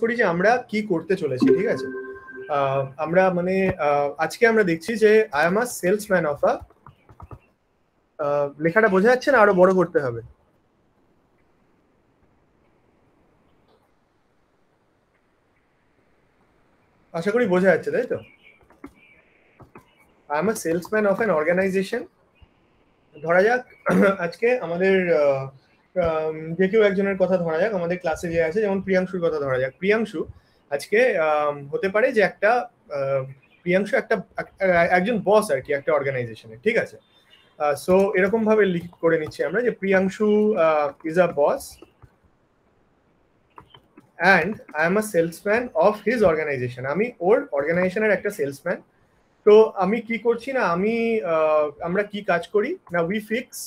করি যে আমরা কি করতে চলেছি, ঠিক আছে? আমরা মানে আজকে আমরা দেখছি যে I am a salesman of a, লেখাটা বোঝা যাচ্ছে না, আরো বড় করতে হবে? আশা করি বোঝা যাচ্ছে, তাই তো? I am a salesman of an organisation. ধরা যাক আজকে আমাদের যে কেউ একজনের কথা ধরা যাক, আমাদের ক্লাসে যে আছে, যেমন প্রিয়াংশুর কথা ধরা যাক। প্রিয়াংশু আজকে হতে পারে যে একটা প্রিয়াংশু একজন বস আর কি একটা অর্গানাইজেশনে, ঠিক আছে? সো এরকম ভাবে লিখ করে নিচ্ছি আমরা যে Priyanshu is a boss and I am a salesman of his organisation. আমি ওর অর্গানাইজেশনের একটা সেলসম্যান। তো আমি কি করছি না, আমরা কি কাজ করি না, উই ফিক্স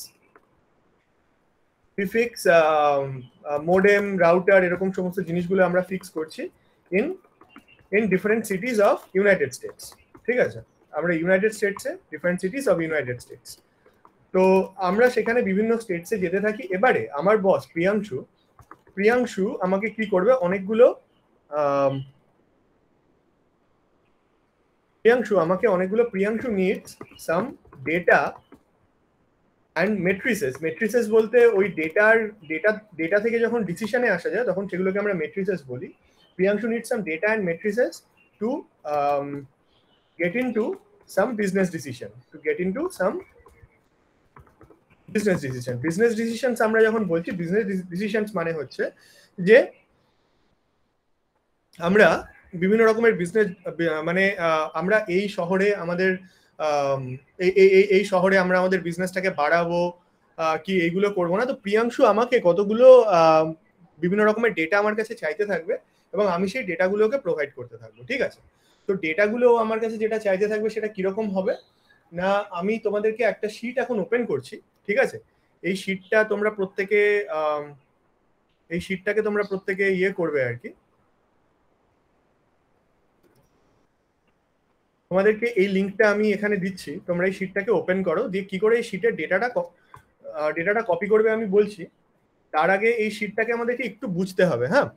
মোডেম রাউটার এরকম সমস্ত জিনিসগুলো আমরা ফিক্স করছি in different cities of United States, ঠিক আছে? আমরা ইউনাইটেড স্টেটসে different cities of United States. তো আমরা সেখানে বিভিন্ন স্টেটসে যেতে থাকি। এবারে আমার বস প্রিয়াংশু আমাকে কি করবে, অনেকগুলো Priyanshu needs some data and matrices বলতে ওই ডেটা থেকে যখন ডিসিশনে আসা যায় তখন সেগুলোকে আমরা মেট্রিসেস বলি। Priyanshu needs some data and matrices to get into some business decision, business decisions আমরা যখন বলছি business decisions মানে হচ্ছে যে আমরা বিভিন্ন রকমের বিজনেস, মানে আমরা এই শহরে আমরা আমাদের বিজনেসটাকে বাড়াবো কি এইগুলো করবো না। তো প্রিয়াংশু আমাকে কতগুলো বিভিন্ন রকমের ডেটা আমার কাছে চাইতে থাকবে এবং আমি সেই ডেটাগুলোকে প্রোভাইড করতে থাকবো, ঠিক আছে? তো ডেটাগুলো আমার কাছে যেটা চাইতে থাকবে সেটা কিরকম হবে না, আমি তোমাদেরকে একটা শিট এখন ওপেন করছি, ঠিক আছে? এই শিটটাকে তোমরা প্রত্যেকে ইয়ে করবে আর কি। তোমাদেরকে এই লিঙ্কটা আমি এখানে দিচ্ছি, তোমরা এই শিটটাকে ওপেন করো, দিয়ে কি করে এই শিটের ডেটাটা কপি করবে আমি বলছি। তার আগে এই শিটটাকে আমাদেরকে একটু বুঝতে হবে। হ্যাঁ,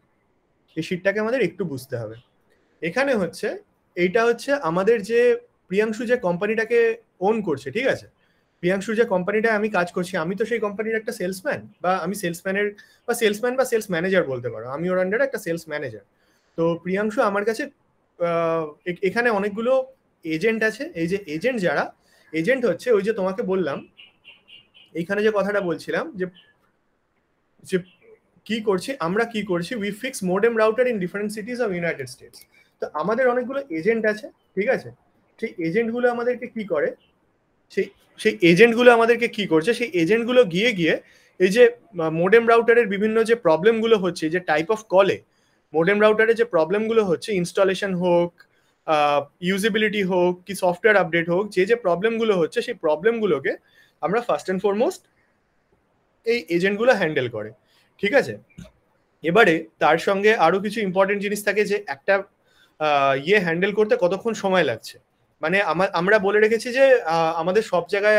এই শিটটাকে আমাদের একটু বুঝতে হবে। এখানে এইটা হচ্ছে আমাদের যে প্রিয়াংশু যে কোম্পানিটাকে ওন করছে, ঠিক আছে? প্রিয়াংশু যে কোম্পানিটায় আমি কাজ করছি, আমি তো সেই কোম্পানির একটা সেলসম্যান, বা আমি সেলসম্যান বা সেলস ম্যানেজার বলতে পারো, আমি ওর আন্ডারে একটা সেলস ম্যানেজার। তো প্রিয়াংশু আমার কাছে এখানে অনেকগুলো এজেন্ট আছে। এই যে এজেন্ট হচ্ছে ওই যে তোমাকে বললাম, এইখানে যে কথাটা বলছিলাম যে আমরা কি করছি, we fix modem router in different cities of United States. তো আমাদের অনেকগুলো এজেন্ট আছে, ঠিক আছে? সেই এজেন্টগুলো আমাদেরকে কি করে, সেই এজেন্টগুলো গিয়ে এই যে মোডেম রাউটারের বিভিন্ন যে প্রবলেমগুলো হচ্ছে, যে টাইপ অফ কলে মোডেম রাউটারে যে প্রবলেমগুলো হচ্ছে, ইনস্টলেশন হোক, ইউজিবিলিটি হোক, কি সফটওয়্যার আপডেট হোক, যে প্রবলেমগুলো হচ্ছে সেই প্রবলেমগুলোকে আমরা ফার্স্ট অ্যান্ড ফরমোস্ট এই এজেন্টগুলো হ্যান্ডেল করে, ঠিক আছে? এবারে তার সঙ্গে আরো কিছু ইম্পর্টেন্ট জিনিস থাকে, যে একটা হ্যান্ডেল করতে কতক্ষণ সময় লাগছে। মানে আমরা বলে রেখেছি যে আমাদের সব জায়গায়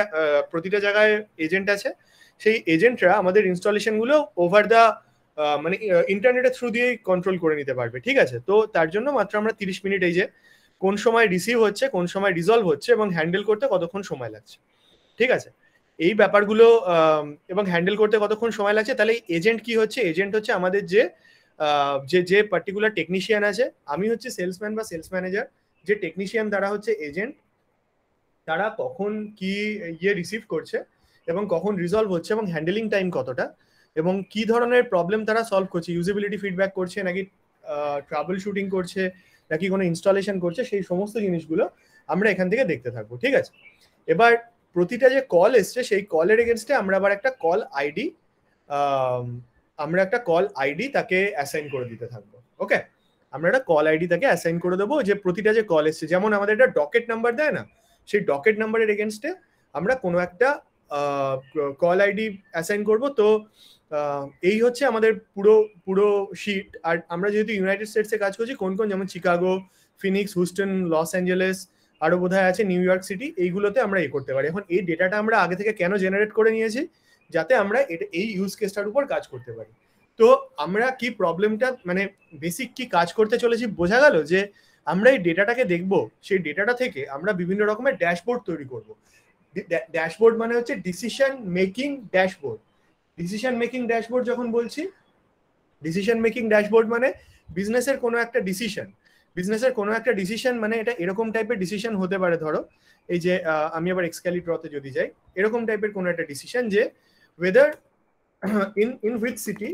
প্রতিটা জায়গায় এজেন্ট আছে। সেই এজেন্টরা আমাদের ইনস্টলেশন গুলো ওভার দা মানে ইন্টারনেটের থ্রু দিয়েই কন্ট্রোল করে নিতে পারবে, ঠিক আছে? তো তার জন্য মাত্র আমরা 30 মিনিট, এই যে কোন সময় রিসিভ হচ্ছে, কোন সময় রিজলভ হচ্ছে এবং হ্যান্ডেল করতে কতক্ষণ সময় লাগছে, ঠিক আছে? এই ব্যাপারগুলো এবং হ্যান্ডেল করতে কতক্ষণ সময় লাগছে। তাহলে এজেন্ট কি হচ্ছে, এজেন্ট হচ্ছে আমাদের যে পার্টিকুলার টেকনিশিয়ান আছে। আমি হচ্ছে সেলসম্যান বা সেলস ম্যানেজার, যে টেকনিশিয়ান তারা হচ্ছে এজেন্ট, তারা কখন কি রিসিভ করছে এবং কখন রিজলভ হচ্ছে এবং হ্যান্ডেলিং টাইম কতটা এবং কি ধরনের প্রবলেম তারা সলভ করছে, ইউজিবিলিটি ফিডব্যাক করছে নাকি ট্রাবল শুটিং করছে নাকি কোনো ইনস্টলেশন করছে, সেই সমস্ত জিনিসগুলো আমরা এখান থেকে দেখতে থাকবো, ঠিক আছে? এবার প্রতিটা যে কল এসছে সেই কলের এগেনস্টে আমরা আবার একটা কল আইডি তাকে অ্যাসাইন করে দিতে থাকবো। ওকে, আমরা একটা কল আইডি তাকে অ্যাসাইন করে দেবো, যে প্রতিটা যে কল এসছে, যেমন আমাদের একটা ডকেট নাম্বার দেয় না, সেই ডকেট নাম্বারের এগেনস্টে আমরা কোনো একটা কল আইডি অ্যাসাইন করব। তো এই হচ্ছে আমাদের পুরো শিট। আর আমরা যেহেতু ইউনাইটেড স্টেটসে কাজ করছি, কোন যেমন Chicago, Phoenix, Houston, Los Angeles, আরো বোধহয় আছে নিউ ইয়র্ক সিটি, এইগুলোতে আমরা করতে পারি। এখন এই ডেটাটা আমরা আগে থেকে কেন জেনারেট করে নিয়েছি, যাতে আমরা এই ইউজ কেসটার উপর কাজ করতে পারি। তো আমরা কি প্রবলেমটা মানে বেসিক কি কাজ করতে চলেছি বোঝা গেল, যে আমরা এই ডেটাটাকে দেখব, সেই ডেটাটা থেকে আমরা বিভিন্ন রকমের ড্যাশবোর্ড তৈরি করব। ড্যাশবোর্ড মানে হচ্ছে decision making dashboard. Decision making dashboard যখন বলছি, ডিসিশন মেকিং ড্যাশবোর্ড মানে বিজনেসের কোনো একটা ডিসিশন মানে এটা এরকম টাইপের ডিসিশন হতে পারে, ধরো এই যে আমি আবার এক্সক্যালি ড্রতে যদি যাই, এরকম টাইপের কোনো একটা ডিসিশন যে weather in which city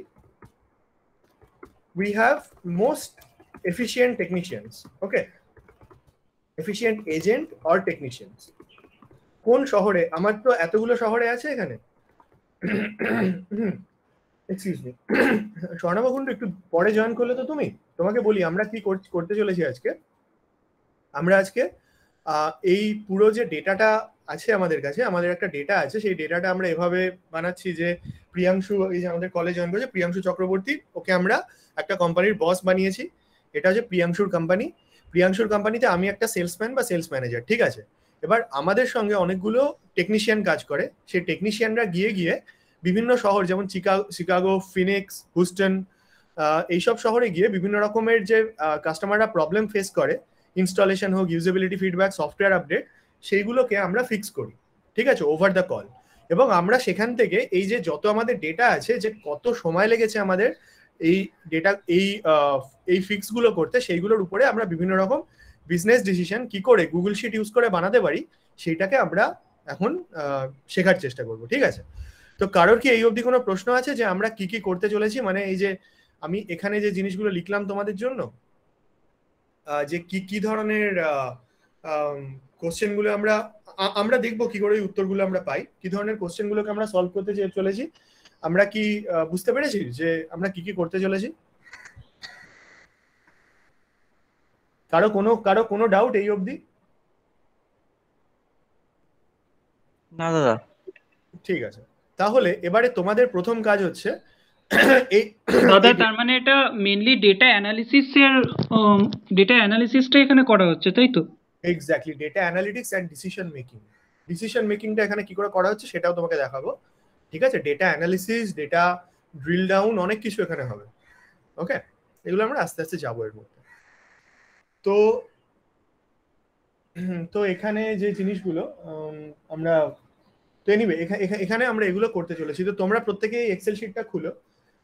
we have most efficient technicians, okay, efficient agent or technicians। কোন শহরে, আমার তো এতগুলো শহরে আছে এখানে, এক্সকিউজ মি স্বর্ণাবকুণ্ড একটু পরে জয়েন করলে তো তুমি, তোমাকে বলি আমরা কি করতে চলেছি আজকে। আমরা আজকে এই পুরো যে ডেটাটা আছে আমাদের কাছে, আমাদের একটা ডেটা আছে, সেই ডেটাটা আমরা এভাবে বানাচ্ছি যে প্রিয়াংশু, এই যে আমাদের কলেজ জয়েন করেছে প্রিয়াংশু চক্রবর্তী, ওকে আমরা একটা কোম্পানির বস বানিয়েছি। এটা হচ্ছে প্রিয়াংশুর কোম্পানি। প্রিয়াংশুর কোম্পানিতে আমি একটা সেলসম্যান বা সেলস ম্যানেজার, ঠিক আছে। এবার আমাদের সঙ্গে অনেকগুলো টেকনিশিয়ান কাজ করে, সেই টেকনিশিয়ানরা গিয়ে গিয়ে বিভিন্ন শহর যেমন শিকাগো, ফিনিক্স, হুস্টন, এইসব শহরে গিয়ে বিভিন্ন রকমের যে কাস্টমাররা প্রবলেম ফেস করে, ইনস্টলেশন হোক, ইউজেবিলিটি ফিডব্যাক, সফটওয়্যার আপডেট, সেইগুলোকে আমরা ফিক্স করি, ঠিক আছে, ওভার দ্য কল। এবং আমরা সেখান থেকে এই যে যত আমাদের ডেটা আছে, যে কত সময় লেগেছে আমাদের এই ডেটা এই ফিক্সগুলো করতে, সেইগুলোর উপরে আমরা বিভিন্ন রকম বিজনেস ডিসিশন কি করে গুগল শিট ইউজ করে বানাতে পারি, সেইটাকে আমরা এখন শেখার চেষ্টা করব, ঠিক আছে। তো কারোর কি এই অবধি কোনো প্রশ্ন আছে যে আমরা কি কি করতে চলেছি, মানে এই যে আমি এখানে যে জিনিসগুলো লিখলাম তোমাদের জন্য, যে কি কি ধরনের কোশ্চেনগুলো আমরা দেখবো, কি করে উত্তরগুলো আমরা পাই, কি ধরনের কোশ্চেনগুলোকে আমরা সলভ করতে চলেছি, আমরা কি বুঝতে পেরেছি যে আমরা কি কি করতে চলেছি? কারো কোনো ডাউট এই অবধি? না দাদা। ঠিক আছে, তাহলে এবারে তোমাদের প্রথম কাজ হচ্ছে দাদা, তার মানে এটা মেইনলি ডেটা অ্যানালিসিসটা এখানে করা হচ্ছে, তাই তো? Exactly, data analytics and decision মেকিংটা এখানে কি করে করা হচ্ছে সেটাও তোমাকে দেখাবো, ঠিক আছে। Data analysis, data drill down, অনেক কিছু এখানে হবে, ওকে। এগুলো আমরা আস্তে আস্তে যাবো এর মধ্যে। তো এখানে যে জিনিসগুলো আমরা, তো এনিওয়ে এখানে আমরা এগুলো করতে চলেছি। তো তোমরা প্রত্যেকে এক্সেল শিটটা খুলো।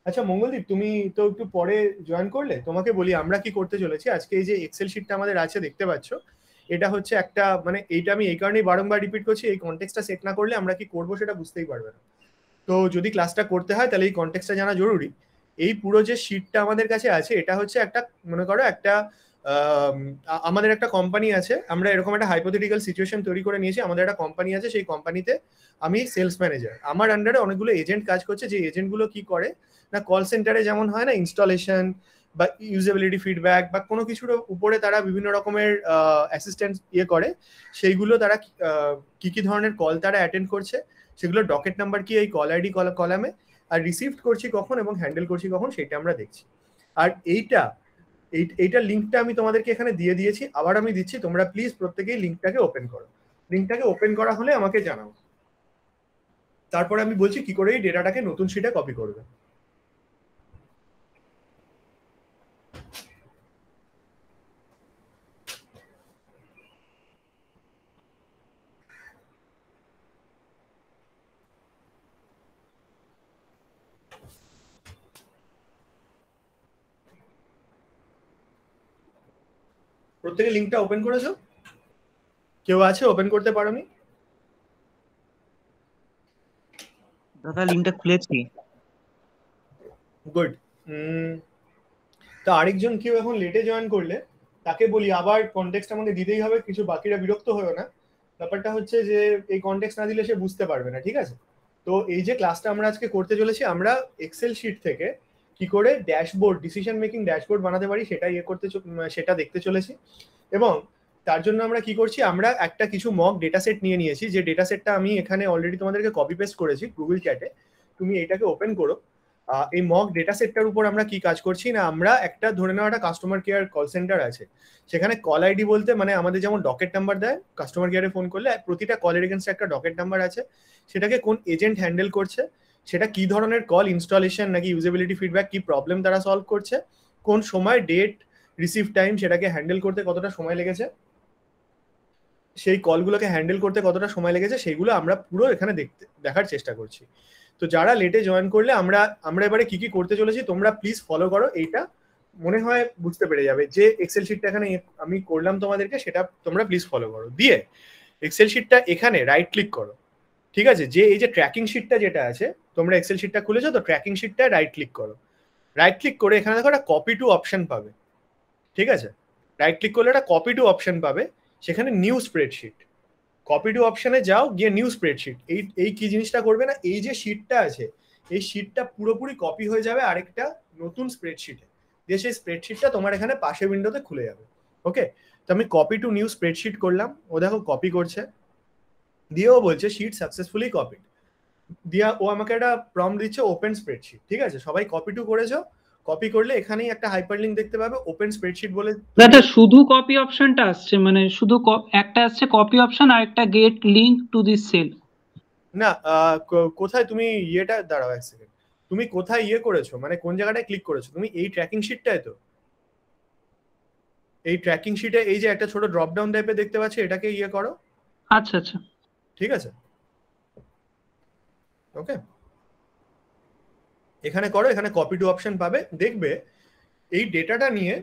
আচ্ছা মঙ্গলদীপ, তুমি তো একটু পরে জয়েন করলে, তোমাকে বলি আমরা কি করতে চলেছি আজকে। এই যে এক্সেল শিটটা আমাদের আছে দেখতে পাচ্ছ, এটা হচ্ছে একটা, মানে এইটা আমি এই কারণেই বারংবার রিপিট করছি, এই কনটেক্সটটা সেট না করলে আমরা কি করবো সেটা বুঝতেই পারবে না। তো যদি ক্লাসটা করতে হয় তাহলে এই কনটেক্সটটা জানা জরুরি। এই পুরো যে শিটটা আমাদের কাছে আছে, এটা হচ্ছে একটা, মনে করো একটা আমাদের একটা কোম্পানি আছে, আমরা এরকম একটা হাইপোথেটিক্যাল সিচুয়েশন তৈরি করে নিয়েছি। আমাদের একটা কোম্পানি আছে, সেই কোম্পানিতে আমি সেলস ম্যানেজার, আমার আন্ডারে অনেকগুলো এজেন্ট কাজ করছে। যে এজেন্টগুলো কি করে না, কল সেন্টারে যেমন হয় না ইনস্টলেশন বা ইউজেবিলিটি ফিডব্যাক বা কোনো কিছুর উপরে তারা বিভিন্ন রকমের অ্যাসিস্ট্যান্ট করে, সেইগুলো তারা কি কি ধরনের কল তারা অ্যাটেন্ড করছে, সেগুলো ডকেট নাম্বার কি এই কল আইডি কলামে, আর রিসিভ করছি কখন এবং হ্যান্ডেল করছি কখন, সেটা আমরা দেখছি। আর এইটার লিঙ্কটা আমি তোমাদেরকে এখানে দিয়ে দিয়েছি, আবার আমি দিচ্ছি, তোমরা প্লিজ প্রত্যেকেই লিঙ্কটাকে ওপেন করো। লিঙ্কটাকে ওপেন করা হলে আমাকে জানাও, তারপরে আমি বলছি কি করে এই ডেটাটাকে নতুন শিটে কপি করবে। প্রত্যেকে লিঙ্কটা ওপেন করেছো? কেউ আছে ওপেন করতে পারোনি? দাদা লিংকটা খুলেছি। গুড। তো আরেকজন কেউ এখন লেটে জয়েন করলে তাকে বলি আবার কনটেক্সট আমাকে দিতেই হবে, কিছু বাকিরা বিরক্ত হয়েও না। ব্যাপারটা হচ্ছে যে এই কনটেক্সট না দিলে সে বুঝতে পারবে না, ঠিক আছে। তো এই যে ক্লাসটা আমরা আজকে করতে চলেছি, আমরা এক্সেল শিট থেকে কি করে ড্যাশবোর্ড, ডিসিশন মেকিং ড্যাশবোর্ড বানাতে পারি সেটা দেখতে চলেছি। এবং তার জন্য আমরা কি করছি, আমরা একটা কিছু মক ডেটা সেট নিয়ে নিয়েছি, যে ডেটা সেটটা আমি এখানে অলরেডি তোমাদেরকে কপি পেস্ট করেছি গুগল চ্যাটে। তুমি এটাকে ওপেন করো। এই মক ডেটা সেটটার উপর আমরা কি কাজ করছি না, আমরা একটা ধরে নেওয়া একটা কাস্টমার কেয়ার কল সেন্টার আছে, সেখানে কল আইডি বলতে মানে আমাদের যেমন ডকেট নাম্বার দেয় কাস্টমার কেয়ারে ফোন করলে, প্রতিটা কলের এগেনস্টে একটা ডকেট নাম্বার আছে, সেটাকে কোন এজেন্ট হ্যান্ডেল করছে সেটা কি ধরনের কল, ইনস্টলেশন নাকি ইউজেবিলিটি ফিডব্যাক, কি প্রবলেম তারা সলভ করছে, কোন সময়, ডেট, রিসিভ টাইম, সেটাকে হ্যান্ডেল করতে কতটা সময় লেগেছে, সেই কলগুলোকে হ্যান্ডেল করতে কতটা সময় লেগেছে, সেইগুলো আমরা পুরো এখানে দেখার চেষ্টা করছি। তো যারা লেটে জয়েন করলে আমরা এবারে কি কি করতে চলেছি তোমরা প্লিজ ফলো করো। এইটা মনে হয় বুঝতে পেরে যাবে। যে এক্সেল শিটটা এখানে আমি করলাম তোমাদেরকে, সেটা তোমরা প্লিজ ফলো করো। দিয়ে এক্সেল শিটটা এখানে রাইট ক্লিক করো, ঠিক আছে? যে এই যে ট্র্যাকিং শিটটা যেটা আছে, তোমরা এক্সেল শিটটা খুলেছো তো, ট্র্যাকিং শিটটা রাইট ক্লিক করো। রাইট ক্লিক করে এখানে দেখো একটা কপি টু অপশন পাবে, ঠিক আছে? রাইট ক্লিক করলে একটা কপি টু অপশন পাবে, সেখানে নিউ স্প্রেডশিট, কপি টু অপশনে যাও, গিয়ে নিউ স্প্রেডশিট। এই কি জিনিসটা করবে না, এই যে শিটটা আছে এই শিটটা পুরোপুরি কপি হয়ে যাবে আরেকটা নতুন স্প্রেডশিটে, দিয়ে সেই স্প্রেডশিটটা তোমার এখানে পাশে উইন্ডোতে খুলে যাবে। ওকে, তো আমি কপি টু নিউ স্প্রেডশিট করলাম, ও দেখো কপি করছে, দিয়ে ও বলছে শিট সাকসেসফুলি কপিড, দিয়া ও আমাকে একটা প্রম্পট দিচ্ছে ওপেন স্প্রেডশিট। ঠিক আছে, সবাই কপি টু করেছো, কপি করলে এখানেই একটা হাইপারলিংক দেখতে পাবে ওপেন স্প্রেডশিট বলে। দাদা শুধু কপি অপশনটা আসছে, মানে শুধু একটা আসছে কপি অপশন আর একটা get link to this cell. না, কোথায় তুমি ইয়েটা, দাঁড়াও এক সেকেন্ড, তুমি কোথায় ইয়ে করেছো, মানে কোন জায়গাটায় ক্লিক করেছো তুমি? এই ট্র্যাকিং শিটটায় তো, এই ট্র্যাকিং শিটে এই যে একটা ছোট ড্রপ ডাউন টাইপের দেখতে পাচ্ছি, এটাকে ইয়ে করো। আচ্ছা আচ্ছা, ঠিক আছে, ওকে, এখানে করো, এখানে কপি টু অপশন পাবে। দেখবে এই ডেটাটা নিয়ে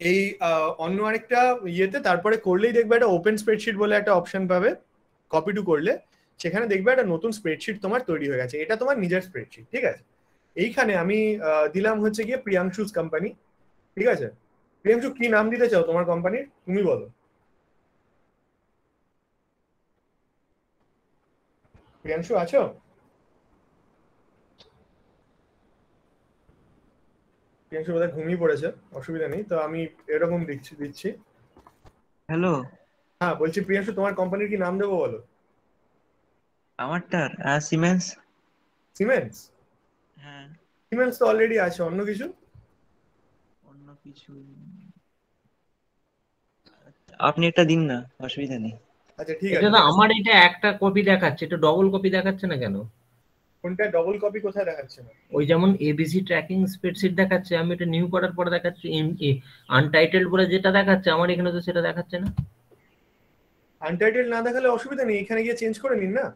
এই অন্য আরেকটা ইয়েতে তারপরে করলেই দেখবে একটা ওপেন স্প্রেডশিট বলে একটা অপশন পাবে, কপি টু করলে সেখানে দেখবে একটা নতুন স্প্রেডশিট তোমার তৈরি হয়ে গেছে, এটা তোমার নিজের স্প্রেডশিট। ঠিক আছে, এইখানে আমি দিলাম হচ্ছে গিয়ে প্রিয়াংশুস কোম্পানি। ঠিক আছে, প্রিয়াংশু কি নাম দিতে চাও তোমার কোম্পানির, তুমি বলো। প্রিয়াংশু আছো? প্রিয়াংশু বোধহয় ঘুমিয়ে পড়েছে, অসুবিধা নেই, তো আমি এরকম দিচ্ছি। হ্যালো, হ্যাঁ বলছি প্রিয়াংশু, তোমার কোম্পানির কি নাম দেবো বলো। আমারটার সিমেন্স। সিমেন্স? হ্যাঁ, সিমেন্স তো অলরেডি আছে, অন্য কিছু? অন্য কিছু আপনি একটা দিন না, অসুবিধা নেই। আচ্ছা ঠিক এটা আছে। না, আমার এটা একটা কপি দেখাচ্ছে, এটা ডবল কপি দেখাচ্ছে না কেন? কোনটা ডবল কপি, কোথায় দেখাচ্ছে না? ওই যেমন এবিসি ট্র্যাকিং স্প্রেডশিট দেখাচ্ছে, আমি এটা নিউ করার পরে দেখাচ্ছে আনটাইটেলড বলে যেটা দেখাচ্ছে, আমার এখানে তো সেটা দেখাচ্ছে না। আনটাইটেল না দেখালে অসুবিধা নেই, এখানে গিয়ে চেঞ্জ করে নিন না।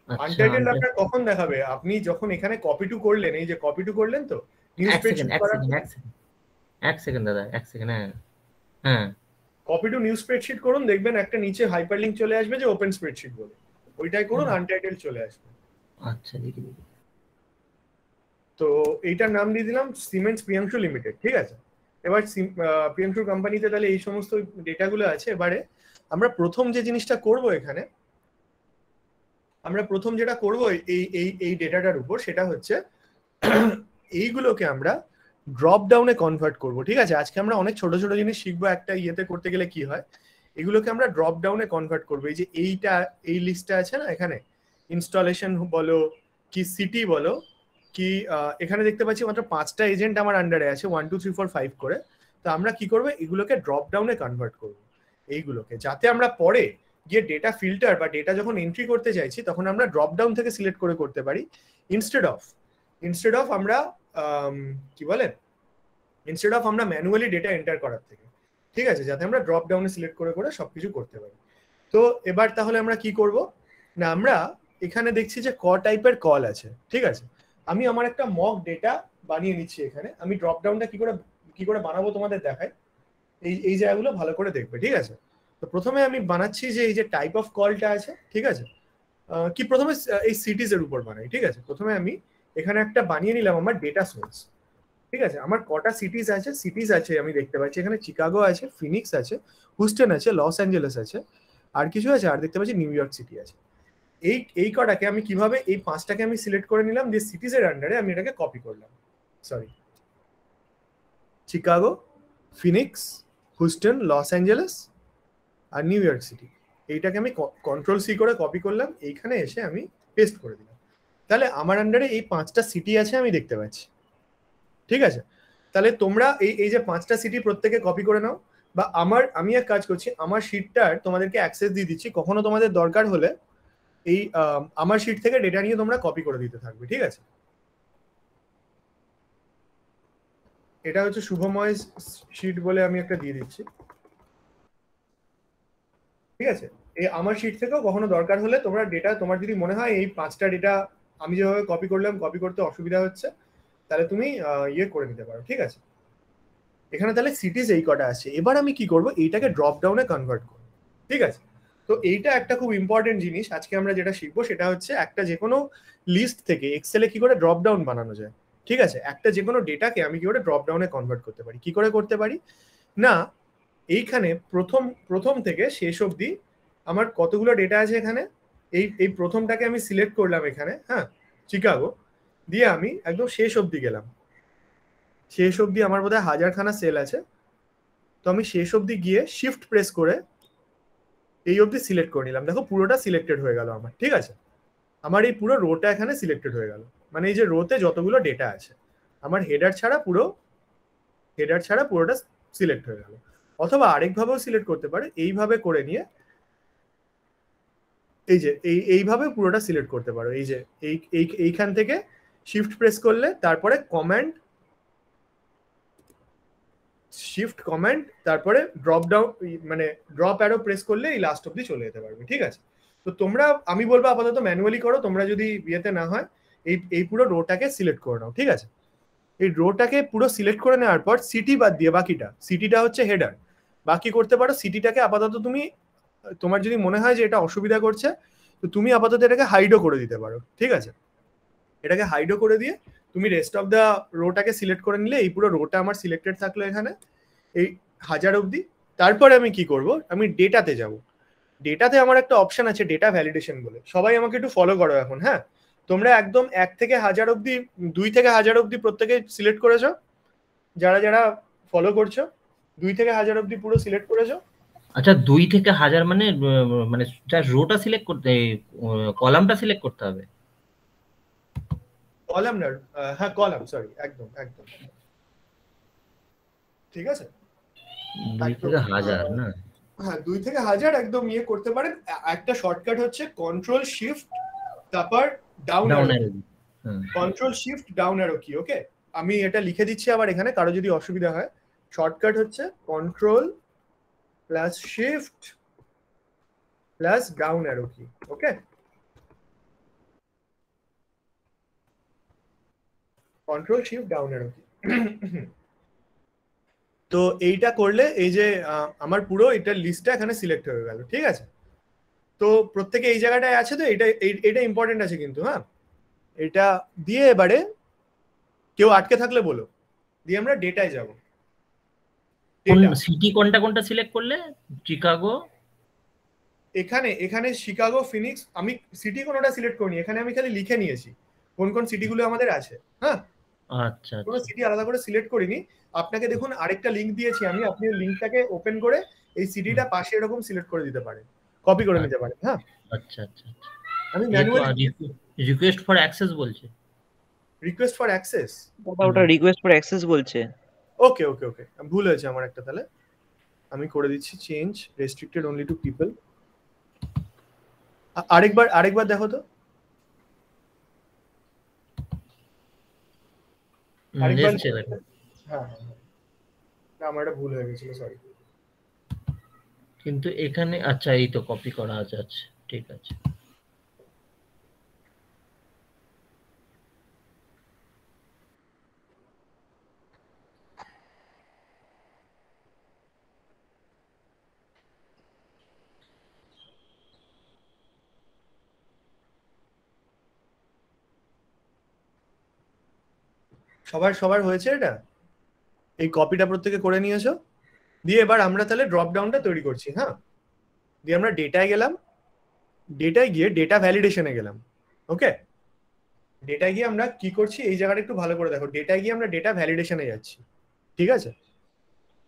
আচ্ছা, আনটাইটেল আপনার কখন দেখাবে? আপনি যখন এখানে কপি টু করলেন, এই যে কপি টু করলেন তো নিউ স্প্রেডশিট করার, এক সেকেন্ড দাদা, এক সেকেন্ড। হ্যাঁ হ্যাঁ, কপি টু নিউ স্প্রেডশিট করুন, দেখবেন একটা নিচে হাইপারলিংক চলে আসবে যে ওপেন স্প্রেডশিট বলে, ওইটাই করুন, আনটাইটেল চলে আসবে। আচ্ছা দেখি। তো এইটার নাম দিয়ে দিলাম সিমেন্টস প্রিয়াংশু লিমিটেড। ঠিক আছে, এবার প্রিয়াংশুর কোম্পানিতে তাহলে এই সমস্ত ডেটাগুলো আছে। এবারে আমরা প্রথম যে জিনিসটা করব এখানে, আমরা প্রথম যেটা করব এই এই এই ডেটাটার উপর, সেটা হচ্ছে এইগুলোকে আমরা ড্রপ ডাউনে কনভার্ট করব। ঠিক আছে, আজকে আমরা অনেক ছোট ছোট জিনিস শিখবো একটা ইয়েতে করতে গেলে কি হয়, এগুলোকে আমরা ড্রপ ডাউনে কনভার্ট করবো। এই যে এইটা, এই লিস্টটা আছে না এখানে, ইনস্টলেশন বলো কি সিটি বলো কি, এখানে দেখতে পাচ্ছি মাত্র 5টা এজেন্ট আমার আন্ডারে আছে, 1 2 3 4 5 করে। তো আমরা কি করবো, এগুলোকে ড্রপ ডাউনে কনভার্ট করবো এইগুলোকে, যাতে আমরা পরে গিয়ে ডেটা ফিল্টার বা ডেটা যখন এন্ট্রি করতে চাইছি তখন আমরা ড্রপ ডাউন থেকে সিলেক্ট করে করতে পারি, ইনস্টেড অফ আমরা কি বলেন, ইনস্টেড অফ আমরা ম্যানুয়ালি ডেটা এন্টার করার থেকে। ঠিক আছে, যাতে আমরা ড্রপ ডাউনে সিলেক্ট করে করে সবকিছু করতে পারি। তো এবার তাহলে আমরা কি করব না, আমরা এখানে দেখছি যে টাইপের কল আছে। ঠিক আছে, আমি আমার একটা মক ডেটা বানিয়ে নিচ্ছি এখানে। আমি ড্রপ ডাউনটা কি করে বানাবো তোমাদের দেখাই, এই জায়গাগুলো ভালো করে দেখবে। ঠিক আছে, তো প্রথমে আমি বানাচ্ছি যে এই যে টাইপ অফ কলটা আছে। ঠিক আছে, কি প্রথমে এই সিটিজ এর উপর বানাই। ঠিক আছে, প্রথমে আমি এখানে একটা বানিয়ে নিলাম আমার ডেটা সোর্স। ঠিক আছে, আমার কটা সিটিজ আছে আমি দেখতে পাচ্ছি এখানে, চিকাগো আছে, ফিনিক্স আছে, হুস্টন আছে, লস অ্যাঞ্জেলেস আছে, আর কিছু আছে, আর দেখতে পাচ্ছি নিউ ইয়র্ক সিটি আছে। এই কটাকে আমি কিভাবে, এই 5টাকে আমি সিলেক্ট করে নিলাম, যে সিটিজের আন্ডারে আমি এটাকে কপি করলাম। Sorry, Chicago, Phoenix, Houston, Los Angeles আর নিউ ইয়র্ক সিটি, এইটাকে আমি কন্ট্রোল সি করে কপি করলাম, এইখানে এসে আমি পেস্ট করে দিলাম। তাহলে আমার আন্ডারে এই 5টা সিটি আছে আমি দেখতে পাচ্ছি। ঠিক আছে, তাহলে তোমরা এই যে 5টা সিটি প্রত্যেকে কপি করে নাও, বা আমি এক কাজ করছি, আমার শিটটার তোমাদেরকে অ্যাক্সেস দিয়ে দিচ্ছি, কখনো তোমাদের দরকার হলে এই আমার শিট থেকে ডেটা নিয়ে তোমরা কপি করে দিতে থাকবে, ঠিক আছে? এটা হচ্ছে শুভময় শিট বলে আমি একটা দিয়ে দিচ্ছি, ঠিক আছে? এই আমার শিট থেকেও কখনো দরকার হলে তোমরা ডেটা, তোমার যদি মনে হয় এই 5টা ডেটা আমি যেভাবে কপি করলাম কপি করতে অসুবিধা হচ্ছে, তাহলে তুমি ইয়ে করে নিতে পারো, ঠিক আছে? এখানে তাহলে সিটিজ এই কটা আছে। এবার আমি কি করব, এইটাকে ড্রপ ডাউনে কনভার্ট করব, ঠিক আছে? তো এইটা একটা খুব ইম্পর্টেন্ট জিনিস। আজকে আমরা যেটা শিখবো সেটা হচ্ছে একটা যে কোনো লিস্ট থেকে এক্সেলে কি করে ড্রপ ডাউন বানানো যায়, ঠিক আছে? একটা যে কোনো ডেটাকে আমি কি করে ড্রপ ডাউনে কনভার্ট করতে পারি। কি করে করতে পারি না, এইখানে প্রথম থেকে শেষ অবধি আমার কতগুলো ডেটা আছে এখানে, এই প্রথমটাকে আমি সিলেক্ট করলাম এখানে, হ্যাঁ, চিকাগো, দিয়ে আমি একদম শেষ অবধি গেলাম। শেষ অবধি আমার বোধহয় 1000খানা সেল আছে, তো আমি শেষ অবধি গিয়ে শিফট প্রেস করে এই অবধি সিলেক্ট করে নিলাম। দেখো পুরোটা সিলেক্টেড হয়ে গেল আমার, ঠিক আছে? আমার এই পুরো রোটা এখানে সিলেক্টেড হয়ে গেল, মানে এই যে রোতে যতগুলো ডেটা আছে আমার হেডার ছাড়া পুরোটা সিলেক্ট হয়ে গেল। অথবা আরেকভাবেও সিলেক্ট করতে পারে, এইভাবে করে নিয়ে এই যে এইভাবে পুরোটা সিলেক্ট করতে পারো। এই যে এইখান থেকে শিফট প্রেস করলে তারপরে শিফট কমান্ড তারপরে ড্রপ ডাউন, মানে ড্রপ অ্যারো প্রেস করলে এই লাস্ট অবধি চলে যেতে পারবে, ঠিক আছে? তো তোমরা, আমি বলবো আপাতত ম্যানুয়ালি করো, তোমরা যদি বিয়েতে না হয় এই পুরো রোটাকে সিলেক্ট করে নাও, ঠিক আছে? এই রোটাকে পুরো সিলেক্ট করে নেওয়ার পর সিটি বাদ দিয়ে বাকিটা, সিটিটা হচ্ছে হেডার, বাকি করতে পারো। সিটিটাকে আপাতত তুমি, তোমার যদি মনে হয় যে এটা অসুবিধা করছে, তো তুমি আপাতত এটাকে হাইডও করে দিতে পারো, ঠিক আছে? এটাকে হাইডও করে দিয়ে তুমি রেস্ট অফ দ্য রোটাকে সিলেক্ট করে নিলে এই পুরো রোটা আমার সিলেক্টেড থাকলো এখানে এই 1000 অবধি। তারপরে আমি কি করব, আমি ডেটাতে যাব। ডেটাতে আমার একটা অপশন আছে ডেটা ভ্যালিডেশন বলে, সবাই আমাকে একটু ফলো করো এখন, হ্যাঁ? তোমরা একদম 1 থেকে 1000 অবধি, 2 থেকে 1000 অবধি প্রত্যেকে সিলেক্ট করেছো, যারা যারা ফলো করছো 2 থেকে 1000 অবধি পুরো সিলেক্ট করেছো। আচ্ছা 2 থেকে 1000 মানে মানে রোটা সিলেক্ট করতে, কলামটা সিলেক্ট করতে হবে? কলাম না, হ্যাঁ কলাম, সরি, একদম একদম ঠিক আছে। 2 থেকে 1000 না? হ্যাঁ 2 থেকে 1000 একদম ইয়ে করতে পারেন। একটা শর্টকাট হচ্ছে কন্ট্রোল শিফট তারপর down arrow, control shift down arrow key, okay? আমি এটা লিখে দিচ্ছি আবার এখানে, কারো যদি অসুবিধা হয়। শর্টকাট হচ্ছে control plus shift plus down arrow key, okay? Control shift down arrow key. তো এইটা করলে এই যে আমার পুরো এটা লিস্টটা এখানে সিলেক্ট হয়ে গেল, ঠিক আছে? তো প্রত্যেকে এই জায়গাটায় আছে, তো এটা ইম্পর্টেন্ট আছে কিন্তু, হ্যাঁ? এটা দিয়ে এবারে কেউ আটকে থাকলে বলো, দিয়ে আমরা ডেটায় যাব। সিটি কোনটা সিলেক্ট করলে? চিকাগো, এখানে শিকাগো, ফিনিক্স, আমি সিটি কোনটা সিলেক্ট করিনি, এখানে আমি খালি লিখে নিয়েছি কোন কোন সিটিগুলো আমাদের আছে, হ্যাঁ? আচ্ছা, কোনো সিটি আলাদা করে সিলেক্ট করিনি। আপনাকে দেখুন আরেকটা লিংক দিয়েছি আমি, আপনি লিংকটাকে ওপেন করে এই সিটিটা পাশে এরকম সিলেক্ট করে দিতে পারেন, কপি করে নিতে পারেন, হ্যাঁ? আচ্ছা আচ্ছা। আমি ম্যানুয়ালি রিকোয়েস্ট ফর অ্যাক্সেস বলছে। রিকোয়েস্ট ফর অ্যাক্সেস, ওটা রিকোয়েস্ট ফর অ্যাক্সেস বলছে। ওকে ওকে ওকে, ভুল হয়েছে আমার একটা, তাহলে আমি করে দিচ্ছি change restricted only to people. আরেকবার দেখো তো, আরেকবার। হ্যাঁ না, আমার এটা ভুল হয়ে গেছিল, সরি। কিন্তু এখানে আচ্ছা এই তো কপি করা আছে, আচ্ছা ঠিক আছে। সবার হয়েছে এটা, এই কপিটা প্রত্যেকে করে নিয়েছো। দিয়ে এবার আমরা তাহলে ড্রপ ডাউনটা তৈরি করছি, হ্যাঁ? দিয়ে আমরা ডেটায় গেলাম, ডেটায় গিয়ে ডেটা ভ্যালিডেশনে গেলাম, ওকে? ডেটায় গিয়ে আমরা কি করছি এই জায়গাটা একটু ভালো করে দেখো। ডেটায় গিয়ে আমরা ডেটা ভ্যালিডেশনে যাচ্ছি, ঠিক আছে?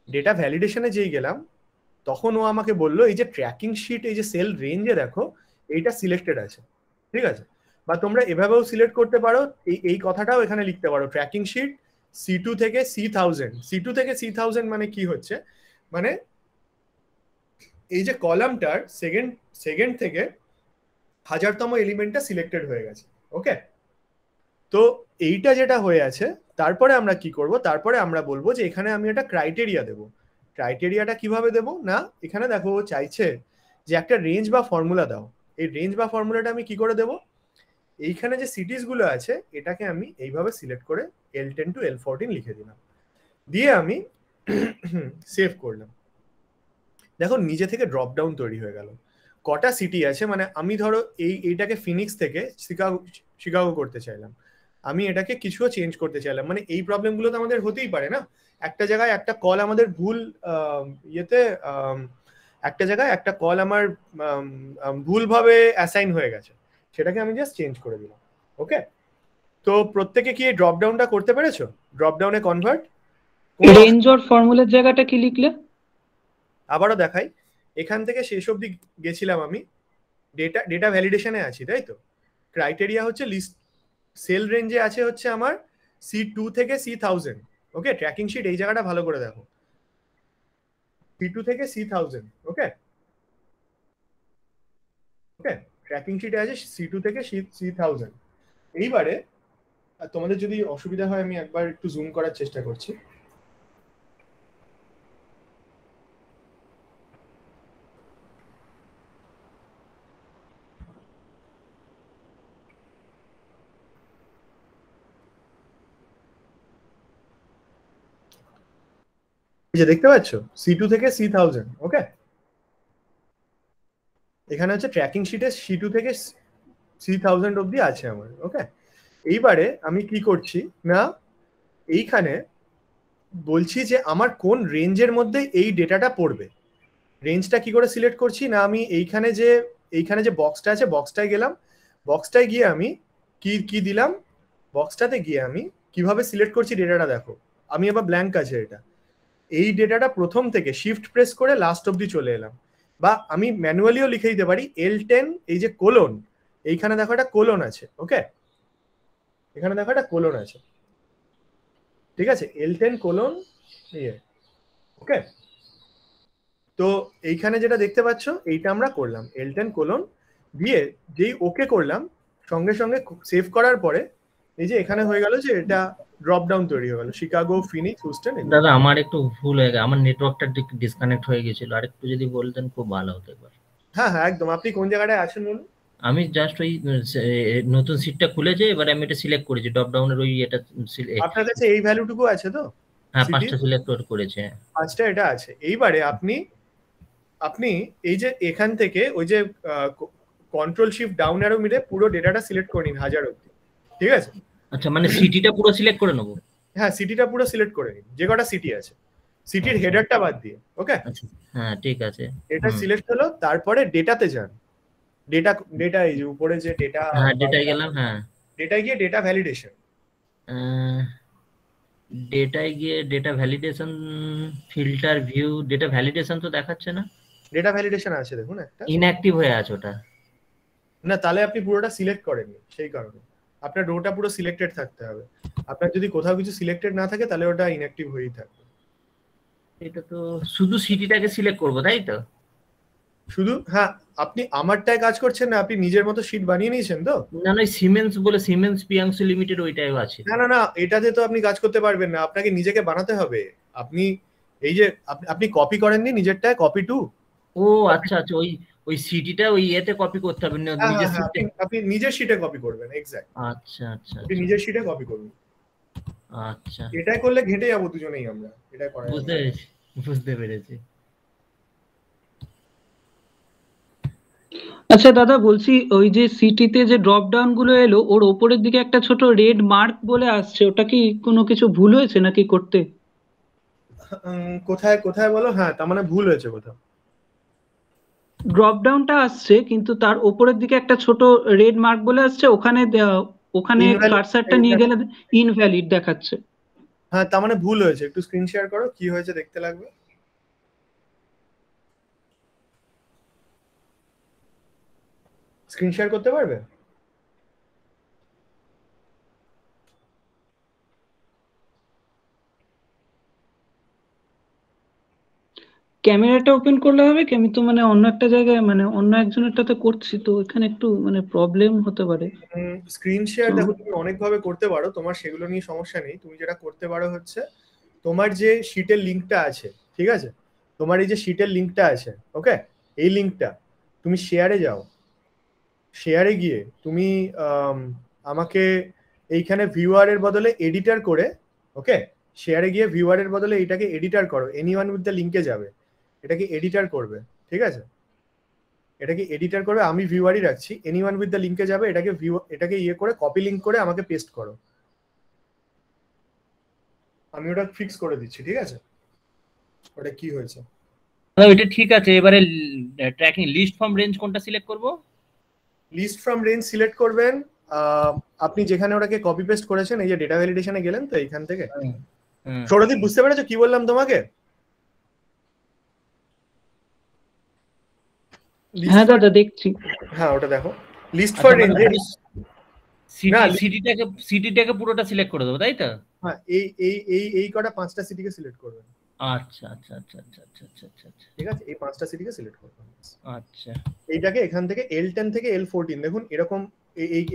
ডেটা ভ্যালিডেশনে যেই গেলাম তখন ও আমাকে বললো এই যে ট্র্যাকিং শিট, এই যে সেল রেঞ্জে দেখো এইটা সিলেক্টেড আছে, ঠিক আছে? বা তোমরা এভাবেও সিলেক্ট করতে পারো, এই কথাটাও এখানে লিখতে পারো, ট্র্যাকিং শিট C2 থেকে C1000। C2 থেকে C1000 মানে কি হচ্ছে, মানে এই যে কলামটার সেকেন্ড থেকে 1000তম এলিমেন্টটা সিলেক্টেড হয়ে গেছে। ওকে, তো এইটা যেটা হয়ে আছে, তারপরে আমরা কি করব, তারপরে আমরা বলবো যে এখানে আমি একটা ক্রাইটেরিয়া দেব। ক্রাইটেরিয়াটা কিভাবে দেব না, এখানে দেখো ও চাইছে যে একটা রেঞ্জ বা ফর্মুলা দাও। এই রেঞ্জ বা ফর্মুলাটা আমি কি করে দেব, এইখানে যে সিটিজ গুলো আছে এটাকে আমি এইভাবে সিলেক্ট করে L10 to L14 লিখে দিলাম, দিয়ে আমি সেভ করলাম। দেখো নিজে থেকে ড্রপ ডাউন তৈরি হয়ে গেল। কটা সিটি আছে, মানে আমি ধরো এইটাকে ফিনিক্স থেকে শিকাগো করতে চাইলাম, আমি এটাকে কিছুও চেঞ্জ করতে চাইলাম, মানে এই প্রবলেমগুলো তো আমাদের হতেই পারে না। একটা জায়গায় একটা কল আমাদের ভুল ইয়েতে একটা জায়গায় একটা কল আমার ভুলভাবে অ্যাসাইন হয়ে গেছে, সেটাকে আমি জাস্ট চেঞ্জ করে দিলাম। ওকে, তো প্রত্যেকে কি ড্রপ ডাউনটা করতে পেরেছো? ড্রপ ডাউনে কনভার্ট রেঞ্জ অর ফর্মুলার জায়গাটা কি লিখলে? আবারও দেখাই, এখান থেকে শেষ অবধি গেছিলাম আমি, ডেটা ভ্যালিডেশনে আছি, তাই তো? ক্রাইটেরিয়া হচ্ছে লিস্ট, সেল রেঞ্জে আছে হচ্ছে আমার C2 থেকে C1000। ওকে, ট্র্যাকিং শিট এই জায়গাটা ভালো করে দেখো, C2 থেকে C1000। ওকে ওকে, ট্র্যাকিং শিটে আছে C2 থেকে C1000। এইবারে তোমাদের যদি অসুবিধা হয় আমি একবার একটু জুম করার চেষ্টা করছি। এই যে দেখতে পাচ্ছ C2 থেকে C1000। ওকে, এখানে হচ্ছে ট্র্যাকিং শিটে C2 থেকে C1000 অব্দি আছে আমার। ওকে, এইবারে আমি কি করছি না, এইখানে বলছি যে আমার কোন রেঞ্জের মধ্যে এই ডেটাটা পড়বে। রেঞ্জটা কি করে সিলেক্ট করছি না, আমি এইখানে যে বক্সটা আছে বক্সটায় গেলাম, বক্সটায় গিয়ে আমি কি কি দিলাম, বক্সটাতে গিয়ে আমি কিভাবে সিলেক্ট করছি ডেটাটা দেখো। আমি আবার ব্ল্যাঙ্ক আছে এটা, এই ডেটাটা প্রথম থেকে শিফট প্রেস করে লাস্ট অব্দি চলে এলাম, বা আমি ম্যানুয়ালিও লিখে দিতে পারি L10, এই যে কোলন, এইখানে দেখো একটা কোলন আছে। ওকে, এখানে দেখো একটা কোলন আছে, ঠিক আছে, L10 কোলন ইয়ে। ওকে, তো এইখানে যেটা দেখতে পাচ্ছ এইটা আমরা করলাম L10 কোলন দিয়ে, যেই ওকে করলাম সঙ্গে সঙ্গে সেভ করার পরে এই যে এখানে হয়ে গেল যে এটা ড্রপ ডাউন তৈরি হয়ে গেল, শিকাগো, ফিনিক্স, হুস্টন। দাদা আমার একটু ভুল হয়ে গেছে, আমার নেটওয়ার্কটা ডিসকানেক্ট হয়ে গেছিল, আর একটু যদি বলতেন খুব ভালো হতো একবার। হ্যাঁ হ্যাঁ একদম, আপনি কোন জায়গাটায় আছেন বলুন? আমি জাস্ট ওই নতুন সিটটা খুলেছে, এবারে আমি এটা সিলেক্ট করেছি, ড্রপ ডাউনের ওই এটা আপনার কাছে এই ভ্যালুটুকু আছে তো? হ্যাঁ, সিটি 5টা সিলেক্ট করেছে। 5টা এটা আছে। এইবারে আপনি আপনি এই যে এখান থেকে ওই যে কন্ট্রোল শিফট ডাউন অ্যারো মিলে পুরো ডেটাটা সিলেক্ট করে নিন 1000 অব্দি, ঠিক আছে? আচ্ছা, মানে সিটিটা পুরো সিলেক্ট করে নেবো? হ্যাঁ, সিটিটা পুরো সিলেক্ট করে নিন, যে কটা সিটি আছে সিটির হেডারটা বাদ দিয়ে। ওকে, আচ্ছা, হ্যাঁ ঠিক আছে। এটা সিলেক্ট হলো, তারপরে ডেটাতে যান। ডেটা এই যে উপরে যে ডেটা, হ্যাঁ ডেটায় গেলাম। হ্যাঁ, ডেটায় গিয়ে ডেটা ভ্যালিডেশন, ডেটায় গিয়ে data validation, filter view, data validation তো দেখাচ্ছে না। ডেটা ভ্যালিডেশন আছে দেখুন একটা, ইনঅ্যাক্টিভ হয়ে আছে ওটা। না তাহলে আপনি পুরোটা সিলেক্ট করেননি, সেই কারণে আপনার রোটা পুরো সিলেক্টেড থাকতে হবে। আপনার যদি কোথাও কিছু সিলেক্টেড না থাকে তাহলে ওটা ইনঅ্যাক্টিভ হয়েই থাকবে। এটা তো শুধু সিটিটাকে সিলেক্ট করবো তাই তো? শুধু, হ্যাঁ, আপনি আমারটায় কাজ করছেন না, আপনি নিজের মতো শিট বানিয়ে নিয়েছেন তো? না না, সিমেন্স বলে, সিমেন্স পিয়াংসু লিমিটেড ওইটাও আছে। না না না, এটাতে তো আপনি কাজ করতে পারবেন না, আপনাকে নিজেকে বানাতে হবে। আপনি এই যে আপনি কপি করেননি নিজেরটায়, কপি টু? ও আচ্ছা আচ্ছা, ওই ওই সিটিটা ওই ইয়েতে কপি করতে হবে না, হ্যাঁ নিজের হ্যাঁ, সিটে। আপনি নিজের শিটে কপি করবেন, এক্স্যাক্ট। আচ্ছা আচ্ছা আপনি নিজের শিটে কপি করুন। আচ্ছা, এটাই করলে ঘেটে যাবো দুজনেই আমরা, এটা করা যাবে বুঝতে না। পেরেছি, বুঝতে পেরেছি। আচ্ছা দাদা বলছি, ওই যে সিটিতে যে ড্রপ ডাউন গুলো এলো, ওর ওপরের দিকে একটা ছোট রেড মার্ক বলে আসছে, ওটা কি কোনো কিছু ভুল হয়েছে নাকি করতে? কোথায় কোথায় বলো, হ্যাঁ তার মানে ভুল হয়েছে কোথাও। ড্রপ ডাউনটা আসছে কিন্তু তার ওপরের দিকে একটা ছোট রেড মার্ক বলে আসছে, ওখানে ওখানে Invalid কার্সারটা নিয়ে গেলে ইনভ্যালিড দেখাচ্ছে। হ্যাঁ তার মানে ভুল হয়েছে, একটু স্ক্রিন শেয়ার করো কি হয়েছে দেখতে লাগবে। স্ক্রিন শেয়ার করতে পারবে? ক্যামেরাটা ওপেন করলে হবে কি? আমি তো মানে অন্য একটা জায়গায় মানে অন্য একজনেরটাতে করছি, তো এখানে একটু মানে প্রবলেম হতে পারে। স্ক্রিন শেয়ার তো দেখো তুমি অনেকভাবে করতে পারো, তোমার সেগুলো নিয়ে সমস্যা নেই। তুমি যেটা করতে পারো হচ্ছে তোমার যে শিটের লিঙ্কটা আছে, ঠিক আছে, তোমার এই যে শিটের লিঙ্কটা আছে, ওকে, এই লিঙ্কটা তুমি শেয়ারে যাও, শেয়ারে গিয়ে তুমি আমাকে এইখানে ভিউয়ারের বদলে এডিটর করে, ওকে, শেয়ারে গিয়ে ভিউয়ারের বদলে এটাকে এডিটর করো, এনিওয়ান উইথ দ্য লিঙ্কে যাবে, এটাকে এডিটর করবে, ঠিক আছে, এটাকে এডিটর করবে, আমি ভিউয়ারই রাখছি, এনিওয়ান উইথ দ্য লিঙ্কে যাবে, এটাকে ইয়ে করে কপি লিঙ্ক করে আমাকে পেস্ট করো, আমি ওটা ফিক্স করে দিচ্ছি, ঠিক আছে। ওটা কি হয়েছে ওইটা ঠিক আছে। এবারে ট্র্যাকিং লিস্ট ফ্রম রেঞ্জ কোনটা সিলেক্ট করব? লিস্ট ফ্রম রেঞ্জ সিলেক্ট করবেন, আপনি যেখানে ওটাকে কপি পেস্ট করেছেন, এই যে ডেটা ভ্যালিডেশনে গেলেন তো এইখান থেকে। সৌরদীপ বুঝতে পেরেছো কি বললাম তোমাকে? হ্যাঁ দাদা দেখছি। হ্যাঁ ওটা দেখো, লিস্ট ফর রেঞ্জ, সিটিটাকে পুরোটা সিলেক্ট করে দেবো, তাই তো? হ্যাঁ এই কটা 5টা সিটিকে সিলেক্ট করবেন। আচ্ছা আচ্ছা আচ্ছা আচ্ছা আচ্ছা আচ্ছা আচ্ছা, ঠিক আছে, এই 5টা সিটিকে সিলেক্ট করবেন। আচ্ছা, এইটাকে এখান থেকে L10 থেকে L14 দেখুন এরকম,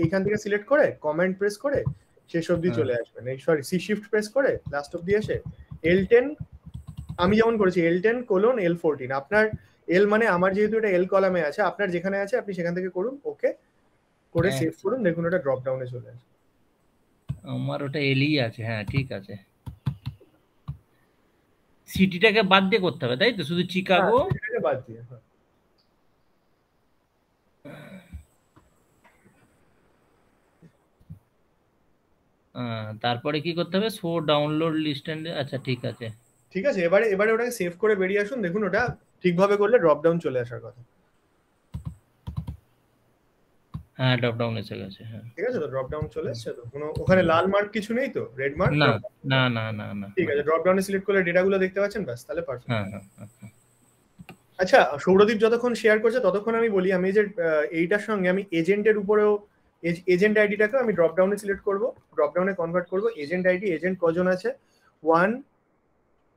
এইখান থেকে সিলেক্ট করে কমান্ড প্রেস করে শেষ অবধি চলে আসবেন, এই সরি সি শিফট প্রেস করে লাস্ট অবধি এসে L10, আমি যেমন করেছি L10 কোলন L14, আপনার এল মানে আমার যেহেতু এটা এল কলামে আছে, আপনার যেখানে আছে আপনি সেখান থেকে করুন, ওকে করে সেভ করুন, দেখুন ওটা ড্রপ ডাউনে চলে আসে। আমার ওটা এলই আছে, হ্যাঁ ঠিক আছে। সিটিটাকে বাদ দিয়ে করতে হবে তাই তো, শুধু চিকাগো বাদ দিয়ে। তারপরে কি করতে হবে? শো ডাউনলোড লিস্ট এন্ড, আচ্ছা ঠিক আছে ঠিক আছে, এবারে ওটাকে সেভ করে বেরিয়ে আসুন, দেখুন ওটা ঠিকভাবে করলে ড্রপ ডাউন চলে আসার কথা। হ্যাঁ ড্রপ ডাউন এসে গেছে, হ্যাঁ ঠিক আছে, তো ড্রপ ডাউন চলে এসেছে তো, কোনো ওখানে লাল মার্ক কিছু নেই তো, রেড মার্ক? না না না না না, ঠিক আছে, ড্রপ ডাউনে সিলেক্ট করলে ডেটাগুলো দেখতে পাচ্ছেন, ব্যাস তাহলে পারফেক্ট। হ্যাঁ হ্যাঁ হ্যাঁ। আচ্ছা সৌরদীপ যতক্ষণ শেয়ার করছে ততক্ষণ আমি বলি, আমি যে এইটার সঙ্গে আমি এজেন্টের উপরেও এজেন্ট আইডিটাকে আমি ড্রপ ডাউনে সিলেক্ট করব, ড্রপ ডাউনে কনভার্ট করব এজেন্ট আইডি, এজেন্ট কজন আছে 1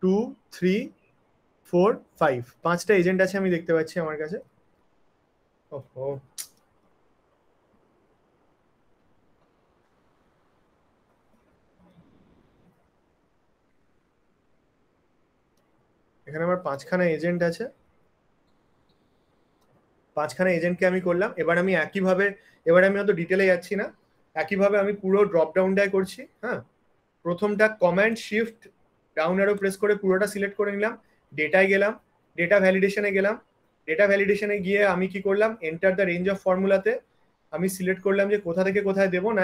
2 3 4 5, 5টা এজেন্ট আছে আমি দেখতে পাচ্ছি আমার কাছে। ওহো, এখানে আমার 5খানা এজেন্ট আছে, 5খানা এজেন্টকে আমি করলাম। এবার আমি একইভাবে, এবার আমি অত ডিটেলে যাচ্ছি না, একইভাবে আমি পুরো ড্রপ ডাউনটাই করছি। হ্যাঁ, প্রথমটা command shift down arrow press করে পুরোটা সিলেক্ট করে নিলাম, ডেটায় গেলাম, ডেটা ভ্যালিডেশনে গেলাম, ডেটা ভ্যালিডেশনে গিয়ে আমি কি করলাম, এন্টার দ্য রেঞ্জ অফ ফর্মুলাতে আমি সিলেক্ট করলাম যে কোথা থেকে কোথায় দেবো না,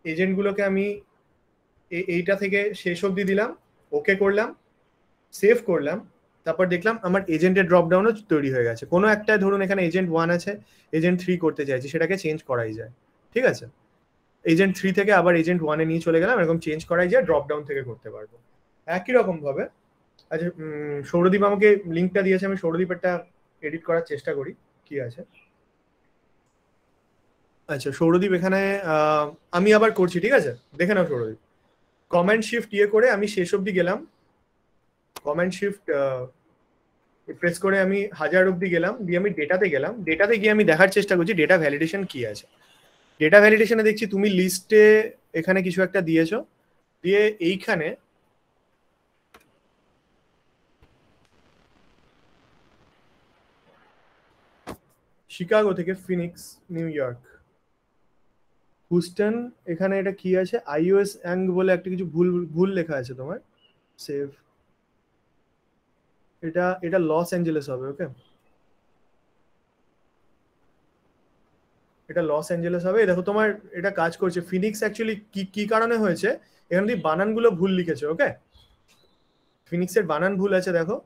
এজেন্টগুলোকে আমি এইটা থেকে শেষ অবধি দিলাম, ওকে করলাম, সেভ করলাম, তারপর দেখলাম আমার এজেন্টের ড্রপ ডাউনও তৈরি হয়ে গেছে। কোনো একটা ধরুন এখানে এজেন্ট 1 আছে, এজেন্ট 3 করতে চাইছি, সেটাকে চেঞ্জ করাই যায়, ঠিক আছে, এজেন্ট 3 থেকে আবার এজেন্ট 1 এ নিয়ে চলে গেলাম, এরকম চেঞ্জ করাই যায়, ড্রপ ডাউন থেকে করতে পারবো একই রকম ভাবে। আচ্ছা সৌরদীপ আমাকে লিঙ্কটা দিয়েছে, আমি সৌরদীপেরটা এডিট করার চেষ্টা করি কি আছে। আচ্ছা সৌরদীপ এখানে আমি আবার করছি, ঠিক আছে, দেখে নাও সৌরদীপ, কমান্ড শিফট ইয়ে করে আমি শেষ অবধি গেলাম, কমান্ড শিফট প্রেস করে আমি 1000 অবধি গেলাম, দিয়ে আমি ডেটাতে গেলাম, ডেটাতে গিয়ে আমি দেখার চেষ্টা করছি ডেটা ভ্যালিডেশন কি আছে। ডেটা ভ্যালিডেশনে দেখছি তুমি লিস্টে এখানে কিছু একটা দিয়েছো, দিয়ে এইখানে শিকাগো থেকে ফিনিক্স, নিউ ইয়র্ক, হুস্টন, এখানে এটা কি আছে, আইওএস অ্যাং বলে একটা কিছু ভুল লেখা আছে তোমার, সেভ, এটা লস অ্যাঞ্জেলেস হবে, ওকে, এটা লস অ্যাঞ্জেলেস হবে। দেখো তোমার এটা কাজ করছে, ফিনিক্স অ্যাকচুয়ালি কি কারণে হয়েছে, এখানে তুমি বানানগুলো ভুল লিখেছো, ওকে, ফিনিক্সের বানান ভুল আছে, দেখো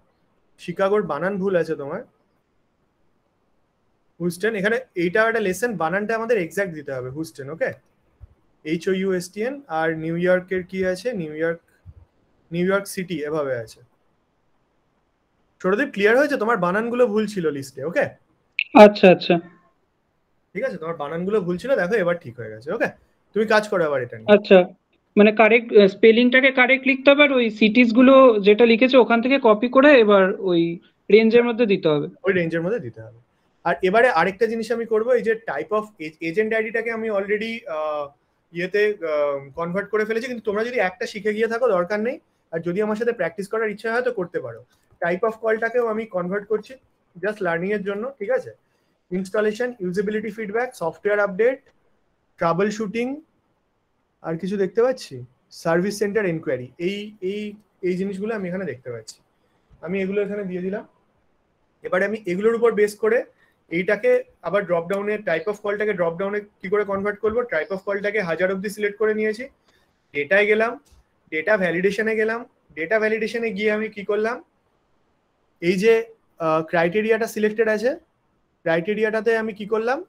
শিকাগোর বানান ভুল আছে তোমার, হুস্টন, এখানে এইটা একটা লেসন, বানানটা আমাদের এক্সাক্ট দিতে হবে, হুস্টন, ওকে, HOUSTN, আর নিউ ইয়র্কের কি আছে, নিউ ইয়র্ক সিটি এভাবে আছে। সৌরদীপ ক্লিয়ার হয়েছে, তোমার বানানগুলো ভুল ছিল লিস্টে, ওকে, আচ্ছা আচ্ছা ঠিক আছে, তোমার বানানগুলো ভুল ছিল, দেখো এবার ঠিক হয়ে গেছে, ওকে, তুমি কাজ করো আবার এটা নিয়ে। আচ্ছা মানে কারেক্ট স্পেলিংটাকে কারেক্ট লিখতে হবে, আর ওই সিটিজ গুলো যেটা লিখেছে ওখান থেকে কপি করে এবার ওই রেঞ্জের মধ্যে দিতে হবে। ওই রেঞ্জের মধ্যে দিতে হবে। আর এবারে আরেকটা জিনিস আমি করব, এই যে টাইপ অফ এজেন্ট আইডিটাকে আমি অলরেডি ইয়েতে কনভার্ট করে ফেলেছি, কিন্তু তোমরা যদি একটা শিখে গিয়ে থাকো দরকার নেই, আর যদি আমার সাথে প্র্যাকটিস করার ইচ্ছা হয় তো করতে পারো। টাইপ অফ কলটাকেও আমি কনভার্ট করছি জাস্ট লার্নিং এর জন্য, ঠিক আছে? Installation, usability feedback, software update, troubleshooting, আর কিছু দেখতে পাচ্ছি, সার্ভিস সেন্টার এনকোয়ারি, এই এই এই জিনিসগুলো আমি এখানে দেখতে পাচ্ছি। আমি এগুলো এখানে দিয়ে দিলাম। এবারে আমি এগুলোর উপর বেস করে এইটাকে আবার ড্রপ ডাউনে, টাইপ অফ কলটাকে ড্রপ ডাউনে কি করে কনভার্ট করবো, টাইপ অফ কলটাকে 1000 অব্দি সিলেক্ট করে নিয়েছি, ডেটায় গেলাম, ডেটা ভ্যালিডেশনে গেলাম, ডেটা ভ্যালিডেশনে গিয়ে আমি কি করলাম, এই যে ক্রাইটেরিয়াটা সিলেক্টেড আছে, ক্রাইটেরিয়াটাতে আমি কি করলাম,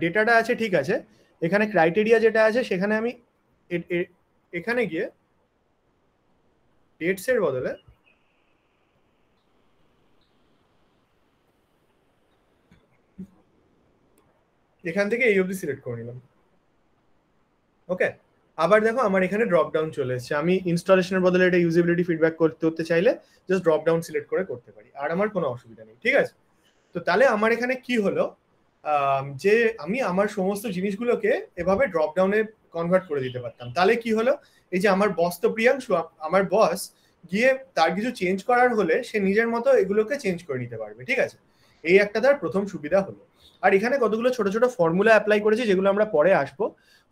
ডেটাটা আছে ঠিক আছে, এখানে ক্রাইটেরিয়া যেটা আছে সেখানে আমি এখানে গিয়ে ডেটস এর বদলে এখান থেকে এই অবধি সিলেক্ট করে নিলাম। ওকে, আবার দেখো আমার এখানে ড্রপ ডাউন চলে এসেছে। আমি ইনস্টলেশনের বদলে এটা ইউজিবিলিটি ফিডব্যাক করতে চাইলে জাস্ট ড্রপ ডাউন সিলেক্ট করে করতে পারি, আর আমার কোনো অসুবিধা নেই, ঠিক আছে? তো তাহলে আমার এখানে কি হলো, যে আমি আমার সমস্ত জিনিসগুলোকে এভাবে ড্রপ ডাউনে কনভার্ট করে দিতে পারতাম। তাহলে কি হলো, এই যে আমার বস তো প্রিয়াংশু, আমার বস গিয়ে তার কিছু চেঞ্জ করার হলে সে নিজের মতো এগুলোকে চেঞ্জ করে নিতে পারবে, ঠিক আছে? এই একটা তার প্রথম সুবিধা হলো। আর এখানে কতগুলো ছোট ছোট ফর্মুলা অ্যাপ্লাই করেছি যেগুলো আমরা পরে আসবো।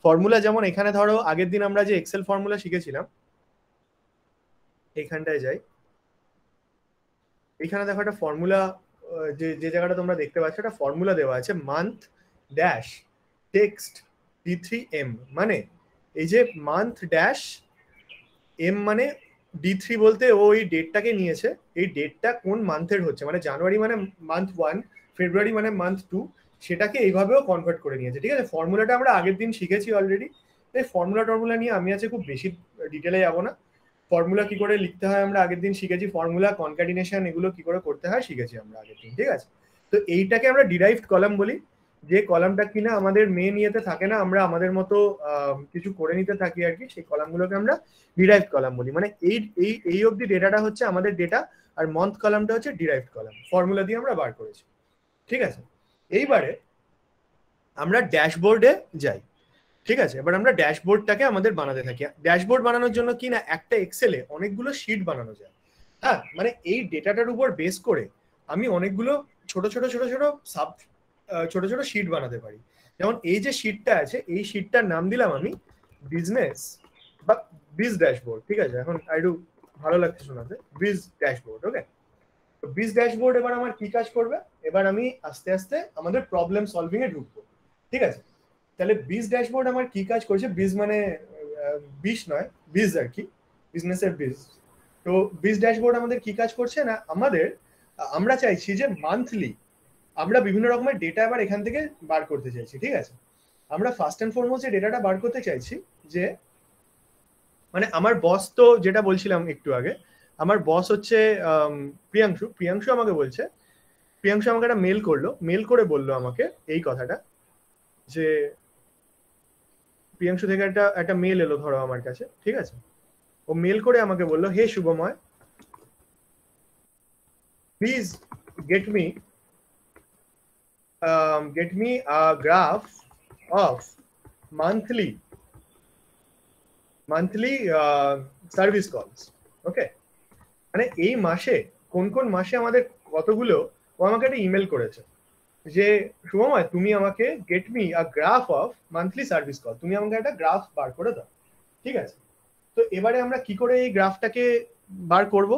ফর্মুলা যেমন এখানে ধরো আগের দিন আমরা যে এক্সেল ফর্মুলা শিখেছিলাম, এইখানটায় যাই, এইখানে দেখো একটা ফর্মুলা, যে যে জায়গাটা তোমরা দেখতে পাচ্ছ একটা ফর্মুলা দেওয়া আছে, মান্থ ড্যাশ টেক্সট D3M, মানে এই যে মান্থ ড্যাশ এম মানে D3 বলতে ও এই ডেটটাকে নিয়েছে, এই ডেটটা কোন মান্থের হচ্ছে, মানে জানুয়ারি মানে মান্থ 1, ফেব্রুয়ারি মানে মান্থ 2, সেটাকে এইভাবেও কনভার্ট করে নিয়েছে, ঠিক আছে? ফর্মুলাটা আমরা আগের দিন শিখেছি অলরেডি, এই ফর্মুলা নিয়ে আমি আছে খুব বেশি ডিটেলে যাবো না। ফর্মুলা কি করে লিখতে হয় আমরা আগের দিন শিখেছি, ফর্মুলা কনক্যাটিনেশন এগুলো কি করে করতে হয় শিখেছি আমরা আগের দিন, ঠিক আছে? তো এইটাকে আমরা ডিরাইভড কলাম বলি, যে কলামটা কিনা আমাদের মেন ইয়েতে থাকে না, আমরা আমাদের মতো কিছু করে নিতে থাকি আর কি, সেই কলামগুলোকে আমরা ডিরাইভড কলাম বলি। মানে এই এই এই অবধি ডেটাটা হচ্ছে আমাদের ডেটা, আর মন্থ কলামটা হচ্ছে ডিরাইভড কলাম, ফর্মুলা দিয়ে আমরা বার করেছি, ঠিক আছে? এইবারে আমরা ড্যাশবোর্ডে যাই, ঠিক আছে? এবার আমরা ড্যাশবোর্ডটাকে আমাদের বানাতে থাকি। ড্যাশবোর্ড বানানোর জন্য কি না, একটা এক্সেলে অনেকগুলো শিট বানানো যায়, হ্যাঁ, মানে এই ডেটাটার উপর বেস করে আমি অনেকগুলো ছোট ছোট ছোট ছোট শিট বানাতে পারি। যেমন এই যে শিটটা আছে, এই শিটটার নাম দিলাম আমি বিজনেস বা বিজ ড্যাশবোর্ড, ঠিক আছে? এখন একটু ভালো লাগছে শোনাতে, বিজ ড্যাশবোর্ড। ওকে, তো বিজ ড্যাশবোর্ড এবার আমার কি কাজ করবে, এবার আমি আস্তে আস্তে আমাদের প্রবলেম সলভিং এ ঢুকবো, ঠিক আছে? তাহলে বিজ ড্যাশবোর্ড আমার কি কাজ করছে, বিজ মানে বিশ নয়, বিজ আর কি, বিজনেসের বিজ। তো বিজ ড্যাশবোর্ড আমাদের কি কাজ করছে না, আমরা চাইছি যে মান্থলি আমরা বিভিন্ন রকমের ডেটা এবার এখান থেকে বার করতে চাইছি, ঠিক আছে? আমরা ফার্স্ট অ্যান্ড ফরমোস্ট যে ডেটাটা বার করতে চাইছি, যে মানে আমার বস তো যেটা বলছিলাম একটু আগে, আমার বস হচ্ছে প্রিয়াংশু আমাকে বলছে, প্রিয়াংশু আমাকে একটা মেল করে বললো আমাকে এই কথাটা, যে প্রিয়াংশু থেকে একটা মেল এলো ধরো আমার কাছে, ঠিক আছে? ও মেল করে আমাকে বললো, hey Shubhamoy, please get me a graph of monthly service calls. Okay, মানে এই মাসে কোন কোন মাসে আমাদের কতগুলো, ও আমাকে একটা ইমেল করেছে যে শুভময় তুমি আমাকে get me a graph of monthly service call, তুমি আমাকে একটা গ্রাফ বার করে দাও, ঠিক আছে? তো এবারে আমরা কি করে এই গ্রাফটাকে বার করব,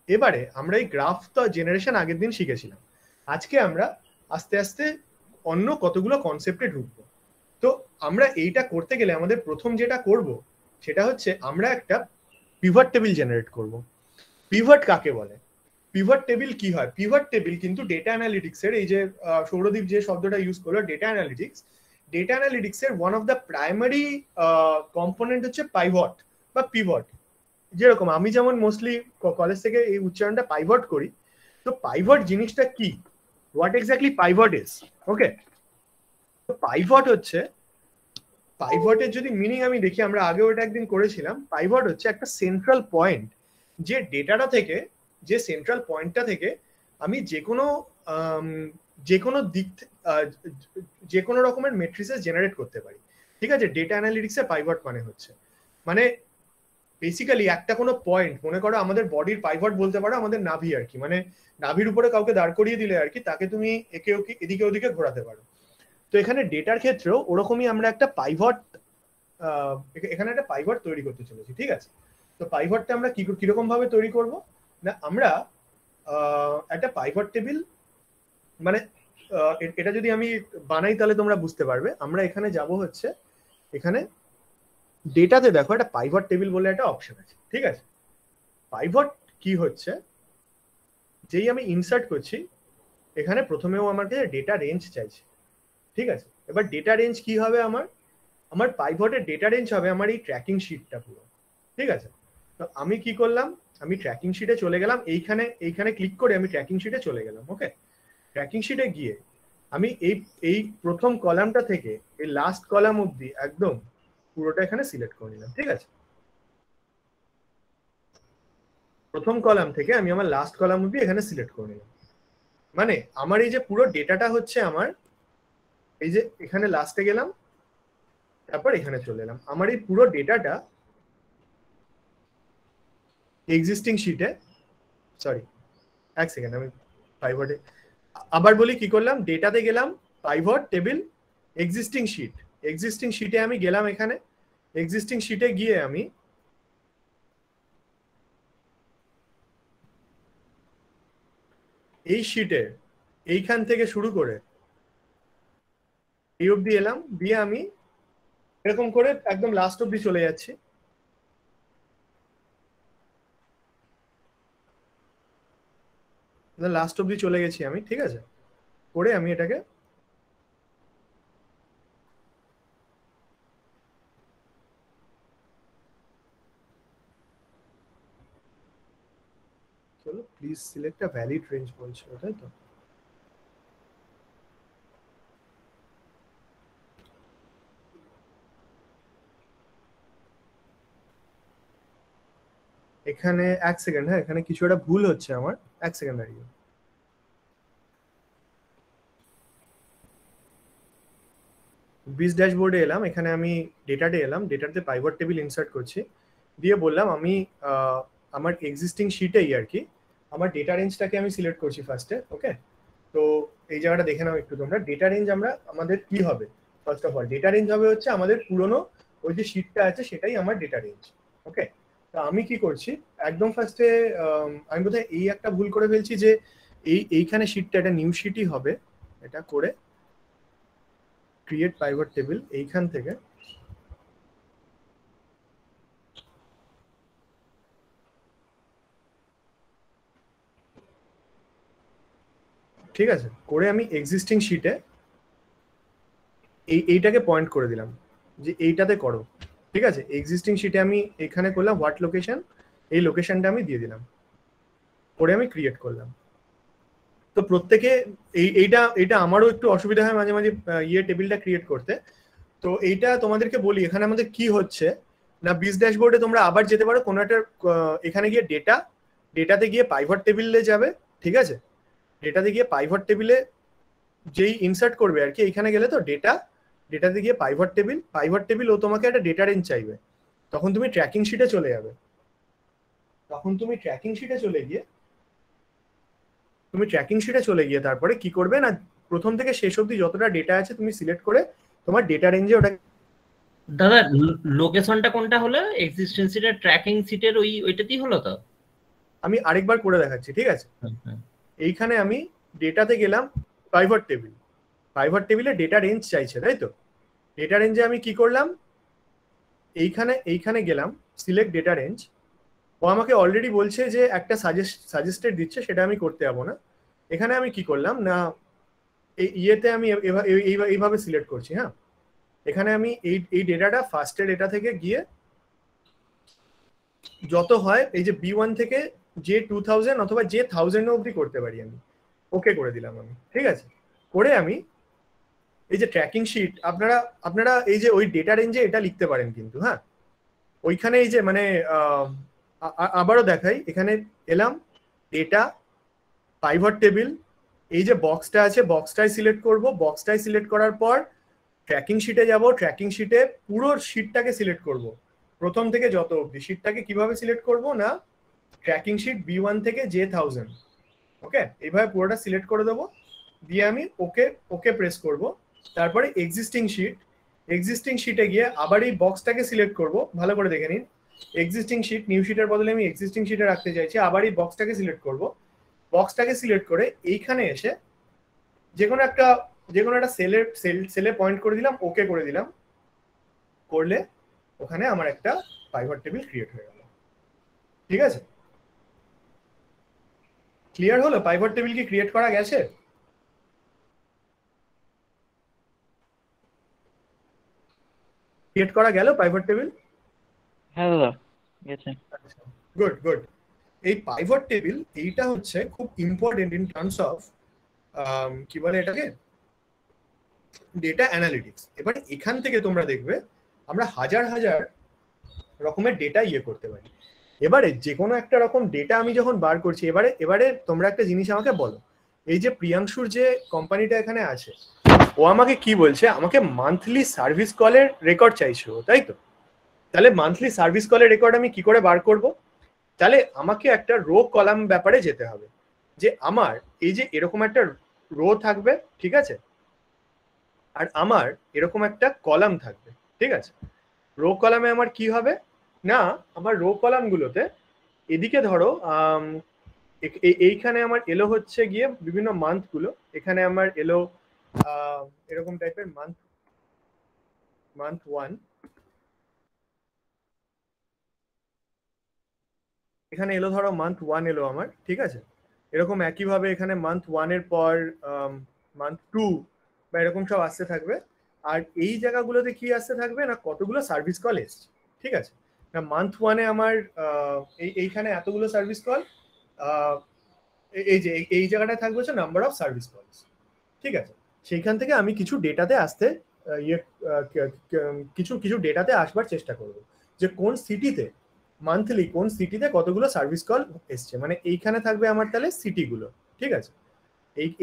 এবারে আমরা এই গ্রাফ তো জেনারেশন আগের দিন শিখেছিলাম, আজকে আমরা আস্তে আস্তে অন্য কতগুলো কনসেপ্টে ঢুকবো। তো আমরা এইটা করতে গেলে আমাদের প্রথম যেটা করব সেটা হচ্ছে আমরা একটা পিভট টেবিল জেনারেট করব। পিভট কাকে বলে, পিভট টেবিল কি হয়, পিভট টেবিল কিন্তু ডেটা অ্যানালিটিক্স এর, এই যে সৌরদীপ যে শব্দটা ইউজ করলো ডেটা অ্যানালিটিক্স এর one of the primary component হচ্ছে পাইভট বা পিভট। যেরকম আমি যেমন মোস্টলি কলেজ থেকে এই উচ্চারণটা পাইভট করি, তো পাইভট জিনিসটা কি, what exactly pivot is. Okay, pivot হচ্ছে, পাইভটের যদি মিনিং আমি দেখি, আমরা আগেও এটা একদিন করেছিলাম, পাইভট হচ্ছে একটা সেন্ট্রাল পয়েন্ট, যে ডেটাটা থেকে, যে সেন্ট্রাল পয়েন্টটা থেকে আমি যে কোনো দিক, যে কোনো রকমের মেট্রিসেস জেনারেট করতে পারি। ঠিক আছে, ডেটা অ্যানালিটিক্সে পাইভট মানে হচ্ছে, মানে বেসিক্যালি একটা কোনো পয়েন্ট, মনে করো আমাদের বডির পাইভট বলতে পারো আমাদের নাভি আর কি, মানে নাভির উপরে কাউকে দাঁড় করিয়ে দিলে আর কি, তাকে তুমি একে ওকে এদিকে ওদিকে ঘোরাতে পারো। তো এখানে ডেটার ক্ষেত্রেও ওরকমই আমরা একটা পাইভট, এখানে একটা পাইভট তৈরি করতে চলেছি। ঠিক আছে, তো পাইভটটা আমরা কিরকম ভাবে তৈরি করব না, আমরা একটা পাইভট টেবিল, মানে এটা যদি আমি বানাই তাহলে তোমরা বুঝতে পারবে। আমরা এখানে যাব হচ্ছে, এখানে ডেটাতে দেখো একটা পাইভট টেবিল বলে একটা অপশন আছে। ঠিক আছে, পাইভট কি হচ্ছে, যেই আমি ইনসার্ট করছি এখানে প্রথমেও আমাকে ডেটা রেঞ্জ চাইছে। ঠিক আছে, এবার ডেটা রেঞ্জ কি হবে, আমার পাইভটের ডেটা রেঞ্জ হবে আমার এই ট্র্যাকিং শিটটা পুরো। ঠিক আছে, তো আমি কি করলাম, আমি ট্র্যাকিং শিটে চলে গেলাম, এইখানে ক্লিক করে আমি ট্র্যাকিং শিটে চলে গেলাম। ওকে, ট্র্যাকিং শিটে গিয়ে আমি এই প্রথম কলামটা থেকে এই লাস্ট কলাম অবধি একদম পুরোটা এখানে সিলেক্ট করে নিলাম। ঠিক আছে, প্রথম কলাম থেকে আমি আমার লাস্ট কলাম অবধি এখানে সিলেক্ট করে নিলাম। মানে আমার এই যে পুরো ডেটাটা হচ্ছে আমার এই যে এখানে লাস্টে গেলাম, তারপর এখানে চলে এলাম, আমার এই পুরো ডেটাটা এক্সিস্টিং শিটে, সরি এক সেকেন্ড, আমি পাইভটে আবার বলি কি করলাম, ডেটাতে গেলাম, পাইভট টেবিল, এক্সিস্টিং শিটে আমি গেলাম, এখানে এক্সিস্টিং শিটে গিয়ে আমি এই শিটে এইখান থেকে শুরু করে এই অবধি এলাম, দিয়ে আমি এরকম করে একদম লাস্ট অবধি চলে যাচ্ছি। লাস্ট অবধি চলে গেছি আমি। ঠিক আছে, করে আমি এটাকে চলো, please select a valid range বলছে, তাই তো? এখানে এক সেকেন্ড, হ্যাঁ এখানে কিছু একটা ভুল হচ্ছে আমার, এক সেকেন্ড দাঁড়িয়ে। বিজ ড্যাশবোর্ডে এলাম, এখানে আমি ডেটাতে এলাম, ডেটাতে পাইভট টেবিল ইনসার্ট করছি, দিয়ে বললাম আমি আমার এক্সিস্টিং শিটেই আর কি আমার ডেটা রেঞ্জটাকে আমি সিলেক্ট করছি ফার্স্টে। ওকে, তো এই জায়গাটা দেখে নাও একটু তোমরা, ডেটা রেঞ্জ আমাদের কি হবে, first of all data range হবে হচ্ছে আমাদের পুরনো ওই যে শিটটা আছে সেটাই আমার ডেটা রেঞ্জ। ওকে, তো আমি কি করছি, একদম ফার্স্টে আমি বোধহয় এই একটা ভুল করে ফেলছি, যে এইখানে শিটটা এটা নিউ শিটই হবে, এটা করে ক্রিয়েট পাইভট টেবিল, এইখান থেকে ঠিক আছে, করে আমি এক্সিস্টিং শিটে এইটাকে পয়েন্ট করে দিলাম যে এইটাতে করো। ঠিক আছে, এক্সিস্টিং শিটে আমি এখানে করলাম হোয়াট লোকেশন, এই লোকেশনটা আমি দিয়ে দিলাম, করে আমি ক্রিয়েট করলাম। তো প্রত্যেকে এইটা আমারও একটু অসুবিধা হয় মাঝে মাঝে টেবিলটা ক্রিয়েট করতে। তো এইটা তোমাদেরকে বলি, এখানে আমাদের কি হচ্ছে না, বিজ ড্যাশবোর্ডে তোমরা আবার যেতে পারো, কোনো একটা এখানে গিয়ে ডেটাতে গিয়ে পাইভট টেবিলে যাবে। ঠিক আছে, ডেটাতে গিয়ে পাইভট টেবিলে যেই ইনসার্ট করবে আর কি, এইখানে গেলে তো ডেটাতে গিয়ে পাইভট টেবিল ও তোমাকে একটা ডেটা রেঞ্জ চাইবে, তখন তুমি ট্র্যাকিং শিটে চলে যাবে। তখন তুমি ট্র্যাকিং শিটে চলে গিয়ে তারপরে কি করবে না, প্রথম থেকে শেষ অবধি যতটা ডেটা আছে তুমি সিলেক্ট করে তোমার ডেটা রেঞ্জে ওটা। দাদা লোকেশনটা কোনটা হলো, এক্সিস্টেন্স শিটের ট্র্যাকিং শিটের ওইটাতেই হলো তো? আমি আরেকবার করে দেখাচ্ছি। ঠিক আছে, এইখানে আমি ডেটাতে গেলাম, পাইভট টেবিলে ডেটা রেঞ্জ চাইছে, তাই তো? ডেটা রেঞ্জে আমি কি করলাম, এইখানে গেলাম, সিলেক্ট ডেটা রেঞ্জ, ও আমাকে অলরেডি বলছে যে একটা সাজেস্টেড দিচ্ছে, সেটা আমি করতে যাবো না। এখানে আমি কি করলাম না, ইয়েতে আমি এইভাবে সিলেক্ট করছি। হ্যাঁ, এখানে আমি এই ডেটাটা ফার্স্টের ডেটা থেকে গিয়ে যত হয় এই যে B1 থেকে যে 2000 অথবা যে 1000 অবধি করতে পারি আমি। ওকে করে দিলাম আমি, ঠিক আছে। করে আমি এই যে ট্র্যাকিং শিট, আপনারা আপনারা এই যে ওই ডেটা রেঞ্জে এটা লিখতে পারেন কিন্তু, হ্যাঁ ওইখানে এই যে মানে আবারও দেখাই, এখানে এলাম ডেটা পাইভট টেবিল, এই যে বক্সটা আছে বক্সটাই সিলেক্ট করব, বক্সটাই সিলেক্ট করার পর ট্র্যাকিং শিটে যাব, ট্র্যাকিং শিটে পুরো শিটটাকে সিলেক্ট করব, প্রথম থেকে যত অবধি। শিটটাকে কিভাবে সিলেক্ট করব না, ট্র্যাকিং শিট B1 থেকে J1000, ওকে এইভাবে পুরোটা সিলেক্ট করে দেবো, দিয়ে আমি ওকে ওকে প্রেস করব। তারপরে এক্সিস্টিং শিটে গিয়ে আবার এই বক্সটাকে সিলেক্ট করব, ভালো করে দেখে নিন, এক্সিস্টিং শিট, নিউ শিটের বদলে আমি এক্সিস্টিং শিটে রাখতে চাইছি, আবার এই বক্সটাকে সিলেক্ট করব, বক্সটাকে সিলেক্ট করে এইখানে এসে যে কোনো একটা সেলে পয়েন্ট করে দিলাম, ওকে করে দিলাম, করলে ওখানে আমার একটা পাইভট টেবিল ক্রিয়েট হয়ে গেল, ঠিক আছে। ক্লিয়ার হলো পাইভট টেবিল কি ক্রিয়েট করা গেছে? ক্রিয়েট করা গেল পাইভট টেবিল? হ্যাঁ দাদা গেছে। Good good. এই পাইভট টেবিল এইটা হচ্ছে খুব ইম্পর্টেন্ট ইন টার্মস অফ কি বলে এটাকে, ডেটা অ্যানালিটিক্স। এবারে এখান থেকে তোমরা দেখবে আমরা হাজার হাজার রকমের ডেটা ইয়ে করতে পারি। এবারে যে কোনো একটা রকম ডেটা আমি যখন বার করছি, এবারে তোমরা একটা জিনিস আমাকে বলো, এই যে প্রিয়াংশুর যে কোম্পানিটা এখানে আছে, ও আমাকে কি বলছে, আমাকে মান্থলি সার্ভিস কলের রেকর্ড চাইছো, তাই তো? তাহলে মান্থলি সার্ভিস কলের রেকর্ড আমি কি করে বার করব? তাহলে আমাকে একটা রো কলাম ব্যাপারে যেতে হবে, যে আমার এই যে এরকম একটা রো থাকবে, ঠিক আছে, আর আমার এরকম একটা কলাম থাকবে, ঠিক আছে। রো কলামে আমার কি হবে না, আমার রো কলামগুলোতে এদিকে ধরো এইখানে আমার এলো হচ্ছে গিয়ে বিভিন্ন মান্থ গুলো, এখানে আমার এলো এরকম টাইপের মান্থ 1, এখানে এলো ধরো মান্থ 1 এলো আমার, ঠিক আছে। এরকম একইভাবে এখানে মান্থ 1 এর পর মান্থ 2 বা এরকম সব আসতে থাকবে। আর এই জায়গাগুলোতে কি আসতে থাকবে না, কতগুলো সার্ভিস কল এসছে, ঠিক আছে না। মান্থ 1-এ আমার এইখানে এতগুলো সার্ভিস কল, এই যে এই জায়গাটায় থাকবে হচ্ছে নাম্বার অফ সার্ভিস কলস, ঠিক আছে। সেইখান থেকে আমি কিছু ডেটাতে আসতে কিছু ডেটাতে আসবার চেষ্টা করব, যে কোন সিটিতে মান্থলি কোন সিটিতে কতগুলো সার্ভিস কল এসছে, মানে এইখানে থাকবে আমার তাহলে সিটিগুলো, ঠিক আছে।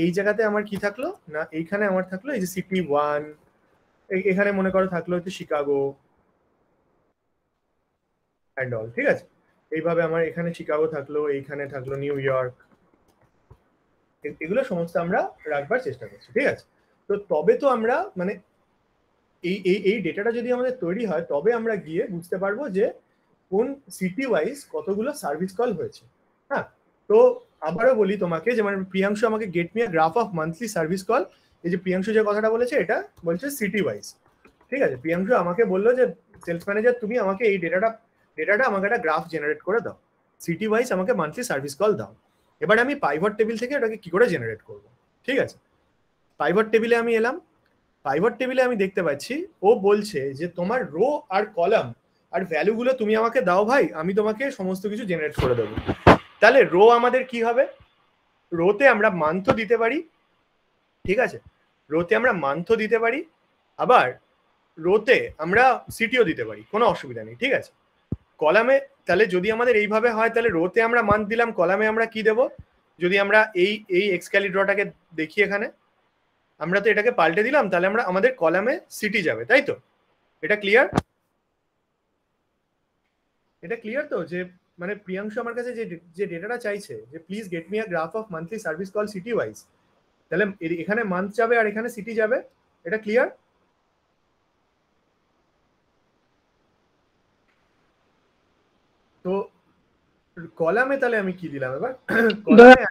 এই জায়গাতে আমার কি থাকলো না, এইখানে আমার থাকলো এই যে সিটি 1, এখানে মনে করো থাকলো হচ্ছে শিকাগো অ্যান্ড অল, ঠিক আছে। এইভাবে আমার এখানে শিকাগো থাকলো, এইখানে থাকলো নিউ ইয়র্ক, এগুলো সমস্ত আমরা রাখবার চেষ্টা করছি, ঠিক আছে। তো তবে তো আমরা মানে এই ডেটাটা যদি আমাদের তৈরি হয়, তবে আমরা গিয়ে বুঝতে পারবো যে কোন সিটি ওয়াইজ কতগুলো সার্ভিস কল হয়েছে। হ্যাঁ, তো আবারও বলি তোমাকে, যে মানে প্রিয়াংশু আমাকে get me a graph of monthly service call, এই যে প্রিয়াংশু যে কথাটা বলেছে এটা বলছে সিটি ওয়াইজ, ঠিক আছে। প্রিয়াংশু আমাকে বললো যে সেলস ম্যানেজার তুমি আমাকে এই ডেটাটা আমাকে একটা গ্রাফ জেনারেট করে দাও, সিটি ওয়াইজ আমাকে মান্থলি সার্ভিস কল দাও। এবার আমি পাইভট টেবিল থেকে এটাকে কি করে জেনারেট করব, ঠিক আছে। পাইভট টেবিলে আমি এলাম, পাইভট টেবিলে আমি দেখতে পাচ্ছি ও বলছে যে তোমার রো আর কলাম আর ভ্যালুগুলো তুমি আমাকে দাও ভাই, আমি তোমাকে সমস্ত কিছু জেনারেট করে দেবো। তাহলে রো আমাদের কি হবে, রোতে আমরা মান্থও দিতে পারি, ঠিক আছে, রোতে আমরা মান্থও দিতে পারি, আবার রোতে আমরা সিটিও দিতে পারি, কোনো অসুবিধা নেই, ঠিক আছে। কলামে তাহলে যদি আমাদের এইভাবে হয়, তাহলে রোতে আমরা মান্থ দিলাম, কলামে আমরা কি দেব, যদি আমরা এই এক্সক্যালি ড্রটাকে দেখি এখানে, আমরা তো এটাকে পাল্টে দিলাম, তাহলে আমরা আমাদের কলামে সিটি যাবে, তাই তো? এটা ক্লিয়ার? এটা ক্লিয়ার তো, যে মানে প্রিয়াংশু আমার কাছে যে ডেটাটা চাইছে, যে please get me a graph of monthly service call city wise, তাহলে এখানে মান্থ যাবে আর এখানে সিটি যাবে, এটা ক্লিয়ার? তো কলামে তাহলে আমি কি দিলাম এবার, কলামে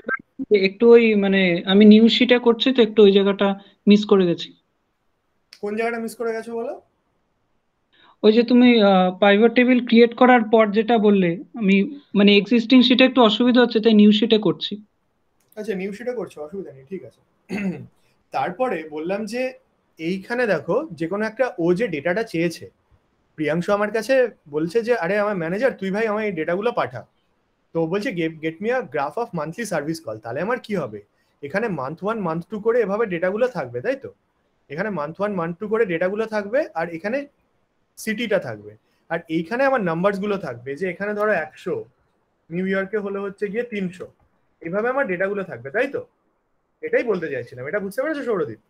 একটু ওই মানে আমি নিউজ শিটে করছি তো একটু ওই জায়গাটা মিস করে গেছি। কোন জায়গাটা মিস করে গেছো বলো? ওই যে তুমি পাইভট টেবিল ক্রিয়েট করার পর যেটা বললে, আমি মানে এক্সিস্টিং শিটে একটু অসুবিধা হচ্ছে তাই নিউ শিটে করছি। আচ্ছা নিউ শিটে করছো, অসুবিধা নেই, ঠিক আছে। তারপরে বললাম যে এইখানে দেখো, যে কোনো একটা ও যে ডেটাটা চেয়েছে, প্রিয়াংশু আমার কাছে বলছে যে আরে আমার ম্যানেজার তুই ভাই আমার এই ডেটাগুলো পাঠা, তো বলছে get me a graph of monthly service call. তাহলে আমার কি হবে, এখানে মান্থ 1 মান্থ 2 করে এভাবে ডেটাগুলো থাকবে, তাই তো? এখানে মান্থ 1 মান্থ 2 করে ডেটাগুলো থাকবে, আর এখানে সিটিটা থাকবে, আর এইখানে আমার নাম্বারস গুলো থাকবে, যে এখানে ধরো 100, নিউ ইয়র্কে হলো হচ্ছে গিয়ে 300, এইভাবে আমার ডেটাগুলো থাকবে, তাই তো? এটাই বলতে চাইছিলাম, এটা বুঝতে পেরেছো সৌরদীপ?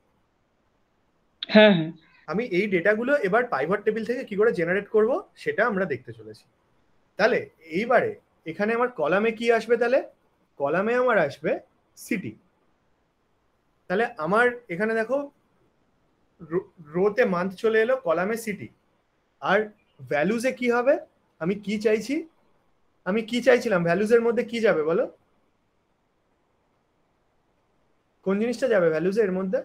হ্যাঁ হ্যাঁ। আমি এই ডেটাগুলো এবার পাইভট টেবিল থেকে কি করে জেনারেট করব সেটা আমরা দেখতে চলেছি। তাহলে এইবারে এখানে আমার কলামে কি আসবে? তাহলে কলামে আমার আসবে সিটি। তাহলে আমার এখানে দেখো রোতে মান্থ চলে এলো, কলামে সিটি, আর ভ্যালুজে কি হবে? আমি কি চাইছি, আমি কি চাইছিলাম ভ্যালুজের মধ্যে কি যাবে বলো? কোন জিনিসটা যাবে ভ্যালুজের মধ্যে?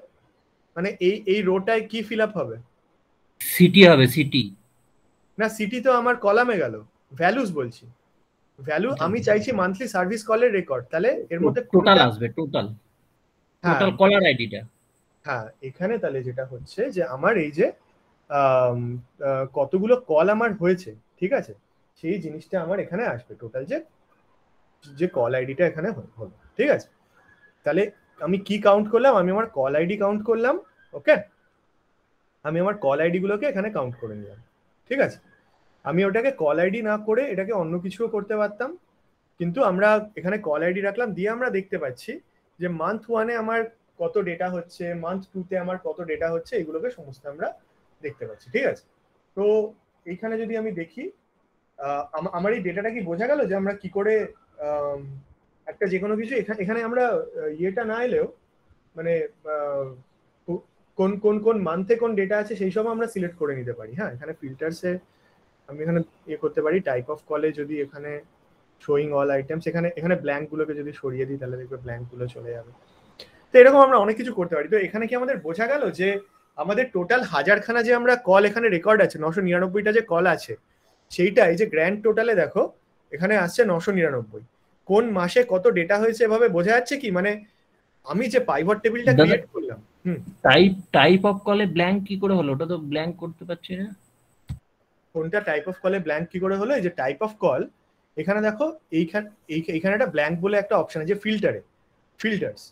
মানে এই রোটায় কি ফিল আপ হবে? সিটি হবে, সিটি। না, সিটি তো আমার কলামে গেল, ভ্যালুজ বলছি। ভ্যালু আমি চাইছি মান্থলি সার্ভিস কলের রেকর্ড, তাহলে এর মধ্যে টোটাল আসবে, টোটাল টোটাল কলার আইডিটা। হ্যাঁ, এখানে তাহলে যেটা হচ্ছে যে আমার এই যে কতগুলো কল আমার হয়েছে, ঠিক আছে, সেই জিনিসটা আমার এখানে আসবে, টোটাল যে কল আইডিটা এখানে হলো, ঠিক আছে? তাহলে আমি কি কাউন্ট করলাম? আমি আমার কল আইডি কাউন্ট করলাম, ওকে? আমি আমার কল আইডি গুলোকে এখানে কাউন্ট করে নিলাম, ঠিক আছে? আমি ওটাকে কল আইডি না করে এটাকে অন্য কিছুও করতে পারতাম, কিন্তু আমরা এখানে কল আইডি রাখলাম, দিয়ে আমরা দেখতে পাচ্ছি যে মান্থ 1-এ আমার কত ডেটা হচ্ছে, মান্থ 2-তে আমার কত ডেটা হচ্ছে, এগুলোকে সমস্ত আমরা দেখতে পাচ্ছি, ঠিক আছে? তো এইখানে যদি আমি দেখি, আমার এই ডেটাটা কি বোঝা গেল যে আমরা কি করে একটা যে কোনো কিছু এখানে আমরা ইয়েটা না এলেও, মানে কোন কোন কোন মান্থে কোন ডেটা আছে সেই সব আমরা সিলেক্ট করে নিতে পারি। হ্যাঁ, এখানে ফিল্টারসে আমি এখানে ইয়ে করতে পারি, টাইপ অফ কলে যদি এখানে শোয়িং অল আইটেমস, এখানে ব্ল্যাঙ্ক গুলোকে যদি সরিয়ে দিই তাহলে দেখবে ব্ল্যাঙ্ক গুলো চলে যাবে। তো এরকম আমরা অনেক কিছু করতে পারি। তো এখানে কি আমাদের বোঝা গেল যে আমাদের টোটাল হাজারখানা যে আমরা কল এখানে রেকর্ড আছে, 999টা যে কল আছে, সেইটা এই যে গ্র্যান্ড টোটালে দেখো এখানে আসছে 999। কোন মাসে কত ডেটা হয়েছে এভাবে বোঝা যাচ্ছে কি? মানে আমি যে পাইভট টেবিলটা ক্রিয়েট করলাম, টাইপ অফ কলে ব্ল্যাঙ্ক কি করে হলো? ওটা তো ব্ল্যাঙ্ক করতে পারছি না। কোনটা টাইপ অফ কলে ব্ল্যাঙ্ক কি করে হলো? এই যে টাইপ অফ কল, এখানে দেখো এইখানে একটা ব্ল্যাঙ্ক বলে একটা অপশন আছে ফিল্টারে, ফিল্টার্স,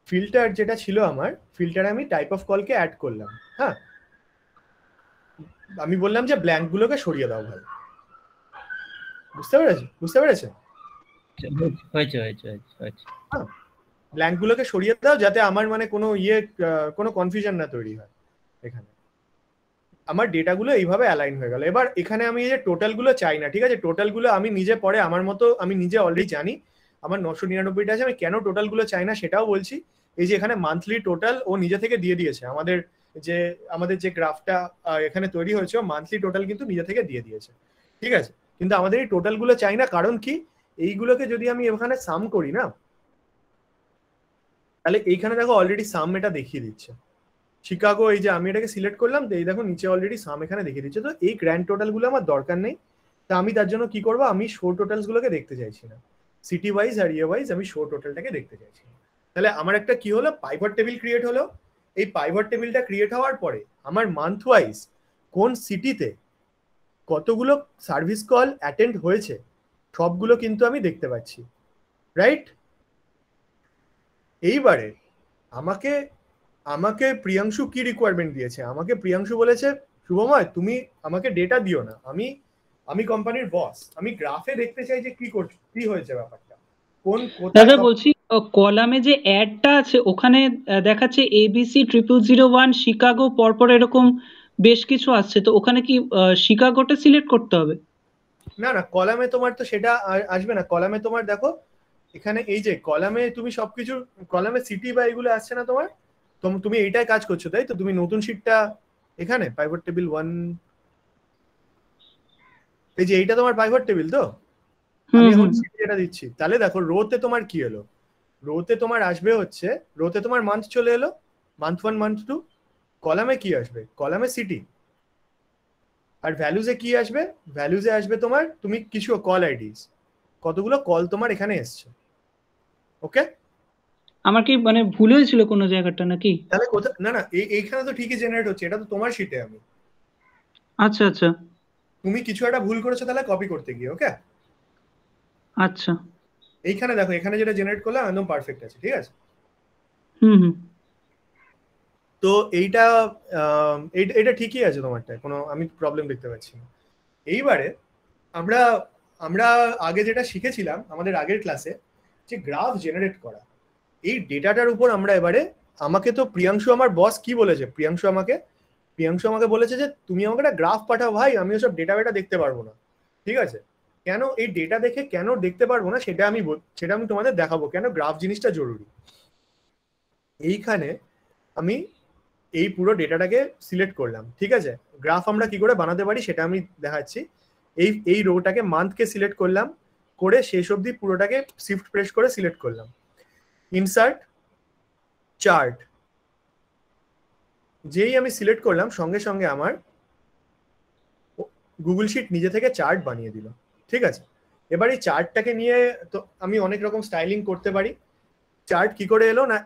ফিল্টার যেটা ছিল আমার, ফিল্টারে আমি টাইপ অফ কলকে অ্যাড করলাম। হ্যাঁ, আমি বললাম যে ব্ল্যাঙ্ক গুলোকে সরিয়ে দাও ভাই, বুঝতে পেরেছে? হয়েছে। হ্যাঁ, ব্ল্যাঙ্ক গুলোকে সরিয়ে দাও যাতে আমার মানে কোনো কনফিউশন না তৈরি হয়। এখানে আমার ডেটাগুলো এইভাবে অ্যালাইন হয়ে গেল। এবার এখানে আমি এই যে টোটাল গুলো চাই না, ঠিক আছে? টোটাল গুলো আমি নিজে পরে আমার মতো, আমি নিজে অলরেডি জানি আমার 999টা আছে, আমি কেন টোটাল গুলো চাই না সেটাও বলছি। এই যে এখানে মান্থলি টোটাল ও নিজে থেকে দিয়ে দিয়েছে, আমাদের যে গ্রাফটা এখানে তৈরি হয়েছে, মান্থলি টোটাল কিন্তু নিজে থেকে দিয়ে দিয়েছে, ঠিক আছে? কিন্তু আমাদের এই টোটাল গুলো চাই না, কারণ কি? এইগুলোকে যদি আমি এখানে সাম করি না, তাহলে এইখানে দেখো অলরেডি সাম এটা দেখিয়ে দিচ্ছে। শিকাগো, এই যে আমি এটাকে সিলেক্ট করলাম, তো এই দেখো নিচে অলরেডি সাম এখানে দেখিয়ে দিচ্ছে। তো এই গ্র্যান্ড টোটাল গুলো আমার দরকার নেই। তা আমি তার জন্য কি করবো? আমি শো টোটালস গুলোকে দেখতে চাইছি না, সিটি ওয়াইজ আর ইয়ে ওয়াইজ আমি শো টোটালটাকে দেখতে চাইছি। তাহলে আমার একটা কি হলো? পাইভট টেবিল ক্রিয়েট হলো। এই পাইভট টেবিলটা ক্রিয়েট হওয়ার পরে আমার মান্থ ওয়াইজ কোন সিটিতে কতগুলো সার্ভিস কল অ্যাটেন্ড হয়েছে সবগুলো কিন্তু আমি দেখতে পাচ্ছি, রাইট? এইবারে আমাকে প্রিয়াংশু কি রিকোয়ারমেন্ট দিয়েছে? আমাকে প্রিয়াংশু বলেছে, শুভময় তুমি আমাকে ডেটা দিও না, আমি কোম্পানির বস, আমি গ্রাফে দেখতে চাই যে কি হয়েছে ব্যাপারটা, দাদা বলছি, কলামে যে অ্যাডটা আছে ওখানে দেখাচ্ছে ABC 0001 শিকাগো, পরপর এরকম বেশ কিছু আসছে, তো ওখানে কি শিকাগোটা সিলেক্ট করতে হবে? না, কলামে তোমার তো সেটা আসবে না। কলামে তোমার দেখো এখানে এই যে কলামে তুমি সবকিছু, কলামে সিটি বা এগুলো আসছে না তোমার, তুমি এইটাই কাজ করছো, তাই তো? তুমি নতুন শিটটা এখানে পাইভট টেবিল 1, এই যে এইটা তোমার পাইভট টেবিল, তো আমি এখন এটা দিচ্ছি। তাহলে দেখো রোতে তোমার কি এলো? রোতে তোমার আসবে হচ্ছে, রোতে তোমার মান্থ চলে এলো, মান্থ 1 মান্থ 2। কলামে কি আসবে? কলামে সিটি। আর ভ্যালুজে কি আসবে? ভ্যালুজে আসবে তোমার তুমি কিছু কল আইডিস, কতগুলো কল তোমার এখানে এসছে, ওকে? আমার কি মানে ভুল হয়েছিল কোনো জায়গাটা নাকি? তাহলে কোথায়? না, এইখানে তো ঠিকই জেনারেট হচ্ছে, এটা তো তোমার শিটে। আমি আচ্ছা, তুমি কিছু একটা ভুল করেছো তাহলে কপি করতে গিয়ে, ওকে? আচ্ছা, এইখানে দেখো, এখানে যেটা জেনারেট করলাম একদম পারফেক্ট আছে, ঠিক আছে? হুম হুম তো এইটা এটা ঠিকই আছে তোমারটা, কোনো আমি প্রবলেম দেখতে পাচ্ছি না। এইবারে আমরা আমরা আগে যেটা শিখেছিলাম আমাদের আগের ক্লাসে, যে গ্রাফ জেনারেট করা, এই ডেটাটার উপর আমরা এবারে, আমাকে তো প্রিয়াংশু আমার বস কি বলেছে, প্রিয়াংশু আমাকে বলেছে যে তুমি আমাকে একটা গ্রাফ পাঠাও ভাই, আমি ওসব ডেটা বেটা দেখতে পারবো না। ঠিক আছে, কেন এই ডেটা দেখে কেন দেখতে পারবো না সেটা আমি তোমাদের দেখাবো কেন গ্রাফ জিনিসটা জরুরি। এইখানে আমি এই পুরো ডেটাটাকে সিলেক্ট করলাম। ঠিক আছে, গ্রাফ আমরা কি করে বানাতে পারি সেটা আমি দেখাচ্ছি। এই রোটাকে মান্থকে সিলেক্ট করলাম, করে শেষ অবধি পুরোটাকে শিফট প্রেস করে সিলেক্ট করলাম। ইনসার্ট চার্ট, যেই আমি সিলেক্ট করলাম সঙ্গে সঙ্গে আমার গুগল শিট নিজে থেকে চার্ট বানিয়ে দিল। ঠিক আছে, এবার এই চার্টটাকে নিয়ে তো আমি অনেক রকম স্টাইলিং করতে পারি। চার্ট কি করে এলো না,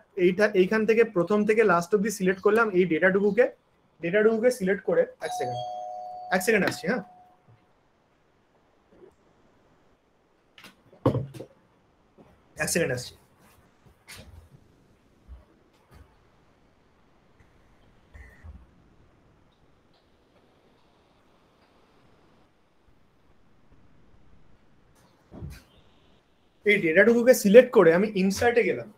এইখান থেকে প্রথম থেকে লাস্ট অব্দি সিলেক্ট করলাম এই ডেটাটুকুকে সিলেক্ট করে, এক সেকেন্ড আসছি, হ্যাঁ এক সেকেন্ড আসছি। এই ডেটাটুকুকে সিলেক্ট করে আমি ইনসার্টে গেলাম,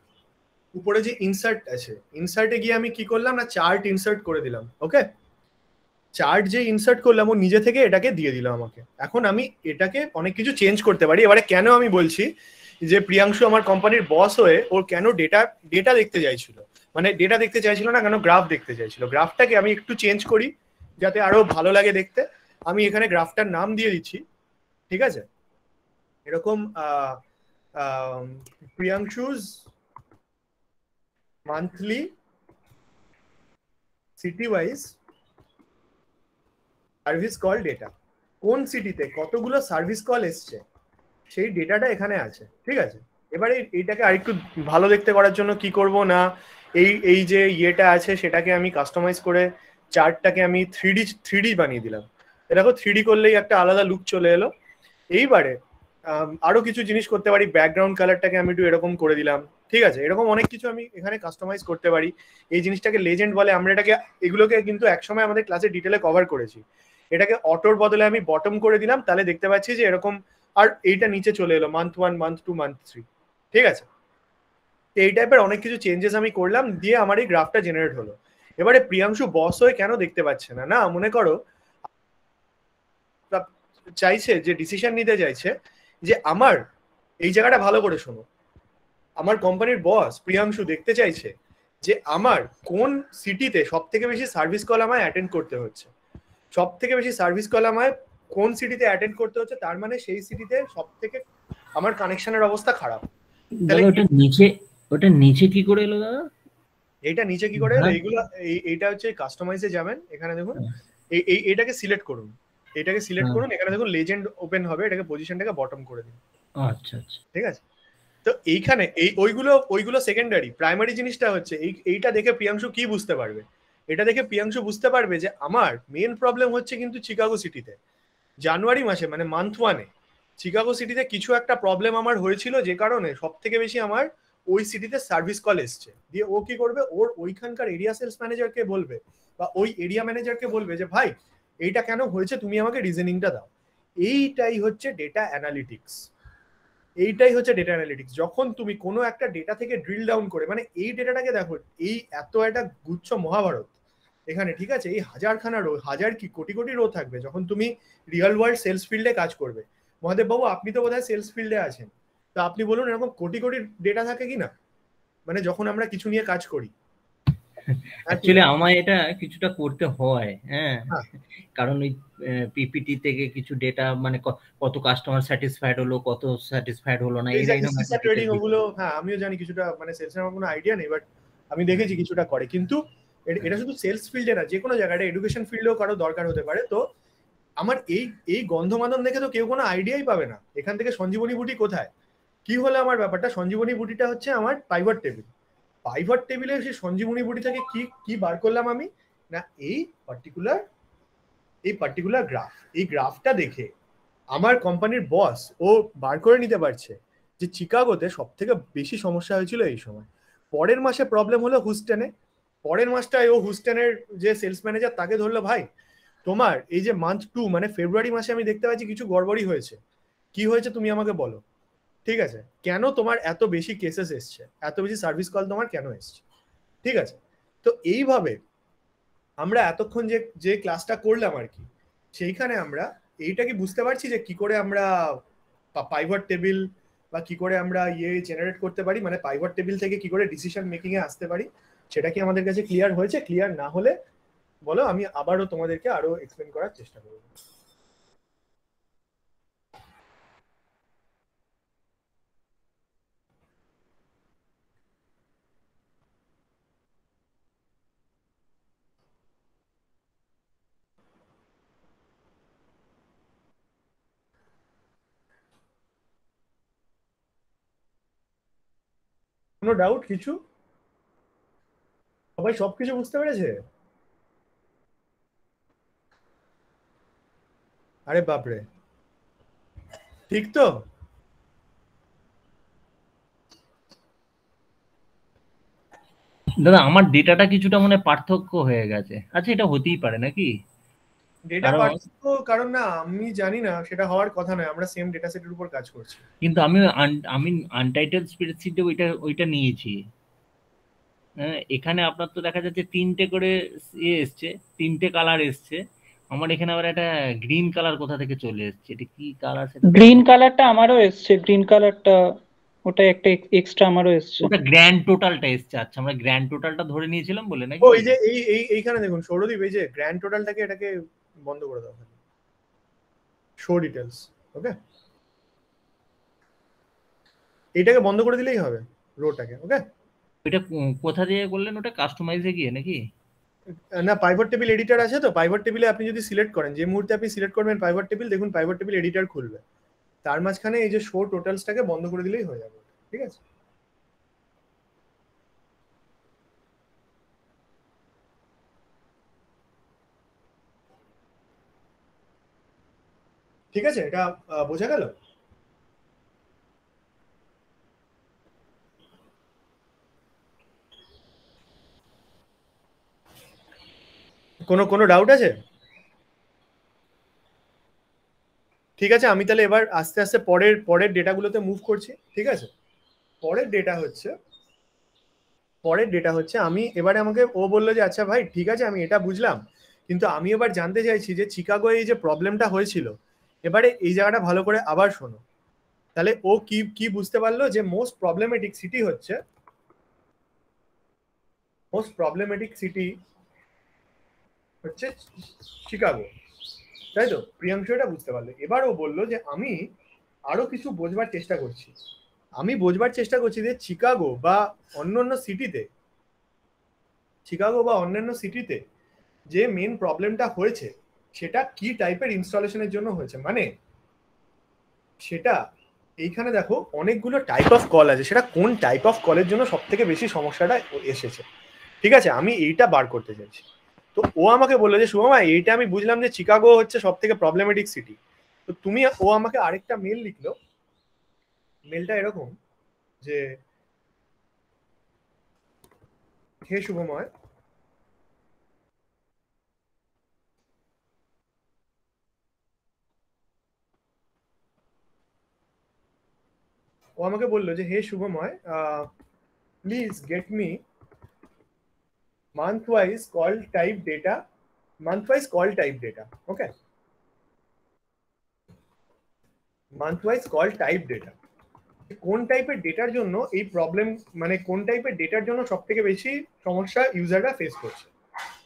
উপরে যে ইনসার্ট আছে ইনসার্টে গিয়ে আমি কি করলাম না চার্ট ইনসার্ট করে দিলাম। ওকে, চার্ট যে ইনসার্ট করলাম ও নিজে থেকে এটাকে দিয়ে দিল আমাকে। এখন আমি এটাকে অনেক কিছু চেঞ্জ করতে পারি। এবারে কেন আমি বলছি যে প্রিয়াংশু আমার কোম্পানির বস হয়ে ওর কেন ডেটা দেখতে চাইছিল, মানে ডেটা দেখতে চাইছিল না কেন গ্রাফ দেখতে চাইছিল। গ্রাফটাকে আমি একটু চেঞ্জ করি যাতে আরো ভালো লাগে দেখতে। আমি এখানে গ্রাফটার নাম দিয়ে দিচ্ছি, ঠিক আছে, এরকম Priyanshu's monthly city wise service call data, কোন সিটিতে কতগুলো সার্ভিস কল এসছে সেই ডেটাটা এখানে আছে। ঠিক আছে, এবারে এইটাকে আরেকটু ভালো দেখতে করার জন্য কি করব না, এই যে ইয়েটা আছে সেটাকে আমি কাস্টমাইজ করে চার্টটাকে আমি থ্রি ডি বানিয়ে দিলাম। দেখো থ্রি করলেই একটা আলাদা লুক চলে এলো। এইবারে আরো কিছু জিনিস করতে পারি, ব্যাকগ্রাউন্ড কালারটাকে আমি একটু এরকম করে দিলাম। ঠিক আছে, এরকম অনেক কিছু আমি এখানে কাস্টমাইজ করতে পারি। এই জিনিসটাকে লেজেন্ড বলে, আমরা এগুলোকে কিন্তু একসময় আমাদের ক্লাসে ডিটেলে কভার করেছি। এটাকে অটোর বদলে আমি বটম করে দিলাম, তাহলে দেখতে পাচ্ছি যে এরকম, আর এইটা নিচে চলে এলো মান্থ 1, মান্থ 2, মান্থ 3। ঠিক আছে, এই টাইপের অনেক কিছু চেঞ্জেস আমি করলাম, দিয়ে আমার এই গ্রাফটা জেনারেট হলো। এবারে প্রিয়াংশু বস হয়ে কেন দেখতে পাচ্ছে না, না মনে করো চাইছে যে ডিসিশন নিতে চাইছে যে আমার এই জায়গাটা ভালো করে শোনো, আমার কোম্পানির বস প্রিয়াংশু দেখতে চাইছে যে আমার কোন সিটিতে সব থেকে বেশি সার্ভিস কল আমায় অ্যাটেন্ড করতে হচ্ছে, সব থেকে বেশি সার্ভিস কল আমায় কোন সিটিতে অ্যাটেন্ড করতে হচ্ছে, তার মানে সেই সিটিতে সব থেকে আমার কানেকশনের অবস্থা খারাপ। ওটা নিচে কি করে এলো দাদা? এইটা নিচে কি করে, এইগুলো এইটা হচ্ছে কাস্টমাইজে যাবেন, এখানে দেখুন এইটাকে সিলেক্ট করুন, এটাকে সিলেক্ট করুন, এখানে দেখুন লেজেন্ড ওপেন হবে, এটাকে পজিশনটাকে বটম করে দিন। আচ্ছা আচ্ছা, ঠিক আছে, তো এইখানে ওইগুলো সেকেন্ডারি, প্রাইমারি জিনিসটা হচ্ছে এইটা দেখে প্রিয়াংশু কি বুঝতে পারবে, এটা দেখে প্রিয়াংশু বুঝতে পারবে যে আমার মেন প্রবলেম হচ্ছে কিন্তু চিকাগো সিটিতে জানুয়ারি মাসে, মানে মান্থ 1-এ চিকাগো সিটিতে কিছু একটা প্রবলেম আমার হয়েছিল, যে কারণে সব থেকে বেশি আমার ওই সিটিতে সার্ভিস কল এসছে। দিয়ে ও কি করবে, ওর ওইখানকার এরিয়া সেলস ম্যানেজারকে বলবে বা ওই এরিয়া ম্যানেজারকে বলবে যে ভাই এইটা কেন হয়েছে, তুমি আমাকে রিজনিংটা দাও। এইটাই হচ্ছে ডেটা অ্যানালিটিক্স। যখন তুমি কোনো একটা ডেটা থেকে ড্রিল ডাউন করে, মানে এই ডেটাটাকে দেখো, এই এত একটা গুচ্ছ মহাভারত এখানে, ঠিক আছে, এই হাজারখানা রো, হাজার কি কোটি কোটি রো থাকবে যখন তুমি রিয়েল ওয়ার্ল্ড সেলস ফিল্ডে কাজ করবে। মহাদেব বাবু আপনি তো বোধহয় সেলস ফিল্ডে আছেন, তো আপনি বলুন এরকম কোটি কোটি ডেটা থাকে কিনা, মানে যখন আমরা কিছু নিয়ে কাজ করি। অ্যাকচুয়ালি আমায় এটা কিছুটা করতে হয়, হ্যাঁ, কারণ ওই পিপিটি থেকে কিছু ডেটা, মানে কত কাস্টমার স্যাটিসফাইড হলো, কত স্যাটিসফাইড হলো না, এই ট্রেডিং ওগুলো, হ্যাঁ আমিও জানি কিছুটা, মানে সেলস এর আমার কোনো আইডিয়া নেই, বাট আমি দেখেছি কিছুটা করে। কিন্তু এটা শুধু সেলস ফিল্ডে না, যে কোনো জায়গায়, এডুকেশন ফিল্ডেও কারো দরকার হতে পারে। তো আমার এই গন্ধমাদন দেখে তো কেউ কোনো আইডিয়াই পাবে না এখান থেকে সঞ্জীবনী বুটি কোথায়, কি হলো আমার ব্যাপারটা। সঞ্জীবনী বুটিটা হচ্ছে আমার পাইভট টেবিল। পাইভট টেবিলে সেই সঞ্জীবনী বুটি থেকে কি বার করলাম আমি, না এই পার্টিকুলার গ্রাফ। এই গ্রাফটা দেখে আমার কোম্পানির বস ও বার করে নিতে পারছে যে চিকাগোতে সব থেকে বেশি সমস্যা হয়েছিল এই সময়। ও পরের মাসে প্রবলেম হলো হুস্টনে, পরের মাসটায় ও হুস্টনের যে সেলস ম্যানেজার তাকে ধরলো, ভাই তোমার এই যে মান্থ 2 মানে ফেব্রুয়ারি মাসে আমি দেখতে পাচ্ছি কিছু গড়বড়ি হয়েছে, কি হয়েছে তুমি আমাকে বলো, ঠিক আছে, কেন তোমার এত বেশি কেসেস এসছে, এত বেশি সার্ভিস কল তোমার কেন এসছে, ঠিক আছে। তো এইভাবে আমরা এতক্ষণ যে যে ক্লাসটা করলাম আর কি, সেইখানে আমরা এইটা কি বুঝতে পারছি যে কি করে আমরা পাইভট টেবিল বা কি করে আমরা জেনারেট করতে পারি, মানে পাইভট টেবিল থেকে কি করে ডিসিশন মেকিং এ আসতে পারি, সেটা কি আমাদের কাছে ক্লিয়ার হয়েছে? ক্লিয়ার না হলে বলো, আমি আবারও তোমাদেরকে আরো এক্সপ্লেন করার চেষ্টা করব। কোনো ডাউট কিছু? সবাই সবকিছু বুঝতে পেরেছে? আরে বাপরে, ঠিক তো? দাদা আমার ডেটাটা কিছুটা মনে পার্থক্য হয়ে গেছে। আচ্ছা এটা হতেই পারে নাকি? ডেটা পার্থক্য কারণ না আমি জানি না, সেটা হওয়ার কথা নয়, আমরা সেম ডেটা সেটের উপর কাজ করছি। কিন্তু আমি আনটাইটেল স্প্রেডশিটে ওইটা নিয়েছি। হ্যাঁ, এখানে আপনার তো দেখা যাচ্ছে 3টে করে এসছে, 3টে কালার এসছে। আমার এখানে আবার একটা গ্রিন কালার কোথা থেকে চলে এসছে, এটা কি কালার? সেটা গ্রিন কালারটা আমারও এসছে, গ্রিন কালারটা ওটা একটা এক্সট্রা আমারও এসছে। ওটা গ্র্যান্ড টোটালটা এসছে। আচ্ছা আমরা গ্র্যান্ড টোটালটা ধরে নিয়েছিলাম বলে নাকি? ও এই যে এইখানে দেখুন সৌরদীপ, এই যে গ্র্যান্ড টোটালটাকে এটাকে বন্ধ করে দাও, শো ডিটেলস, ওকে, এটাকে বন্ধ করে দিলেই হবে রোটাকে, ওকে। এটা কোথা দিয়ে করলেন? ওটা কাস্টমাইজে গিয়ে নাকি? না, পাইভট টেবিল এডিটর আছে তো, পাইভট টেবিলে আপনি যদি সিলেক্ট করেন, যে মুহূর্তে আপনি সিলেক্ট করবেন পাইভট টেবিল, দেখুন পাইভট টেবিল এডিটর খুলবে, তার মাঝখানে এই যে শো টোটালসটাকে বন্ধ করে দিলেই হয়ে যাবে, ঠিক আছে। ঠিক আছে, এটা বোঝা গেল? কোনো ডাউট আছে? ঠিক আছে, আমি তাহলে এবার আস্তে আস্তে পরের ডেটাগুলোতে মুভ করছি, ঠিক আছে। পরের ডেটা হচ্ছে আমি এবারে, আমাকে ও বললো যে আচ্ছা ভাই ঠিক আছে আমি এটা বুঝলাম, কিন্তু আমি এবার জানতে চাইছি যে চিকাগো এই যে প্রবলেমটা হয়েছিল, এবারে এই জায়গাটা ভালো করে আবার শোনো। তাহলে ও কি কি বুঝতে পারলো যে মোস্ট প্রবলেমেটিক সিটি হচ্ছে শিকাগো, তাই তো? প্রিয়াংশু এটা বুঝতে পারলো। এবার ও বললো যে আমি আরো কিছু বোঝবার চেষ্টা করছি, যে চিকাগো বা অন্যান্য সিটিতে যে মেন প্রবলেমটা হয়েছে সেটা কি টাইপের ইনস্টলেশনের জন্য হয়েছে, মানে সেটা এইখানে দেখো অনেকগুলো টাইপ অফ কল আছে, সেটা কোন টাইপ অফ কলের জন্য সব থেকে বেশি সমস্যাটা এসেছে, ঠিক আছে, আমি এইটা বার করতে চাইছি। তো ও আমাকে বললো যে শুভমা এইটা আমি বুঝলাম যে চিকাগো হচ্ছে সব থেকে প্রবলেমেটিক সিটি। তো ও আমাকে আরেকটা মেল লিখলো, মেলটা এরকম যে হে শুভময়, ও আমাকে বললো যে hey Shubhamoy, please get me month wise call type data, okay, month wise call type data, কোন টাইপের ডেটার জন্য এই প্রবলেম, মানে কোন টাইপের ডেটার জন্য সব থেকে বেশি সমস্যা ইউজাররা ফেস করছে,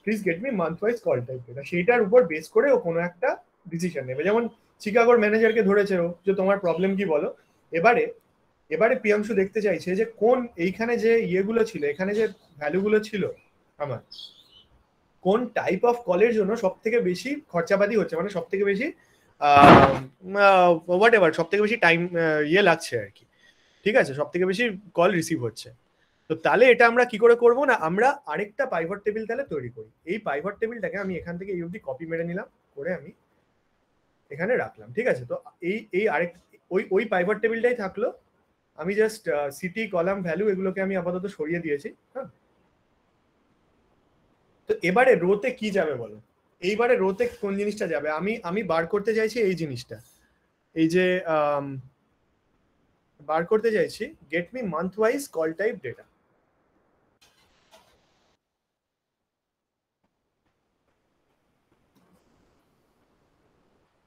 please get me month wise call type data. সেইটার উপর বেস করে ও কোনো একটা ডিসিশন নেবে। যেমন চিকাগোর ম্যানেজারকে ধরেছে ও যে তোমার প্রবলেম কি বলো। এবারে প্রিয়াংশু দেখতে চাইছে যে কোন এইখানে যে ইয়েগুলো ছিল, এখানে যে ভ্যালুগুলো ছিল আমার, কোন টাইপ অফ কলের জন্য সব থেকে বেশি খরচাপাতি হচ্ছে, মানে সব থেকে বেশি হোয়াট এভার সব থেকে বেশি টাইম ইয়ে লাগছে আর কি, ঠিক আছে, সব থেকে বেশি কল রিসিভ হচ্ছে। তো তাহলে এটা আমরা কি করে করবো না, আমরা আরেকটা পাইভট টেবিল তাহলে তৈরি করি। এই পাইভট টেবিলটাকে আমি এখান থেকে এই অবধি কপি মেরে নিলাম, করে আমি এখানে রাখলাম, ঠিক আছে। তো এই আরেক ওই পাইভট টেবিলটাই থাকলো, আমি জাস্ট সিটি কলাম ভ্যালু এগুলোকে আমি আপাতত সরিয়ে দিয়েছি। হ্যাঁ, তো এবারে রোতে কি যাবে বলো? এইবারে রোতে কোন জিনিসটা যাবে? আমি বার করতে চাইছি এই জিনিসটা, এই যে বার করতে চাইছি get me month wise call type data.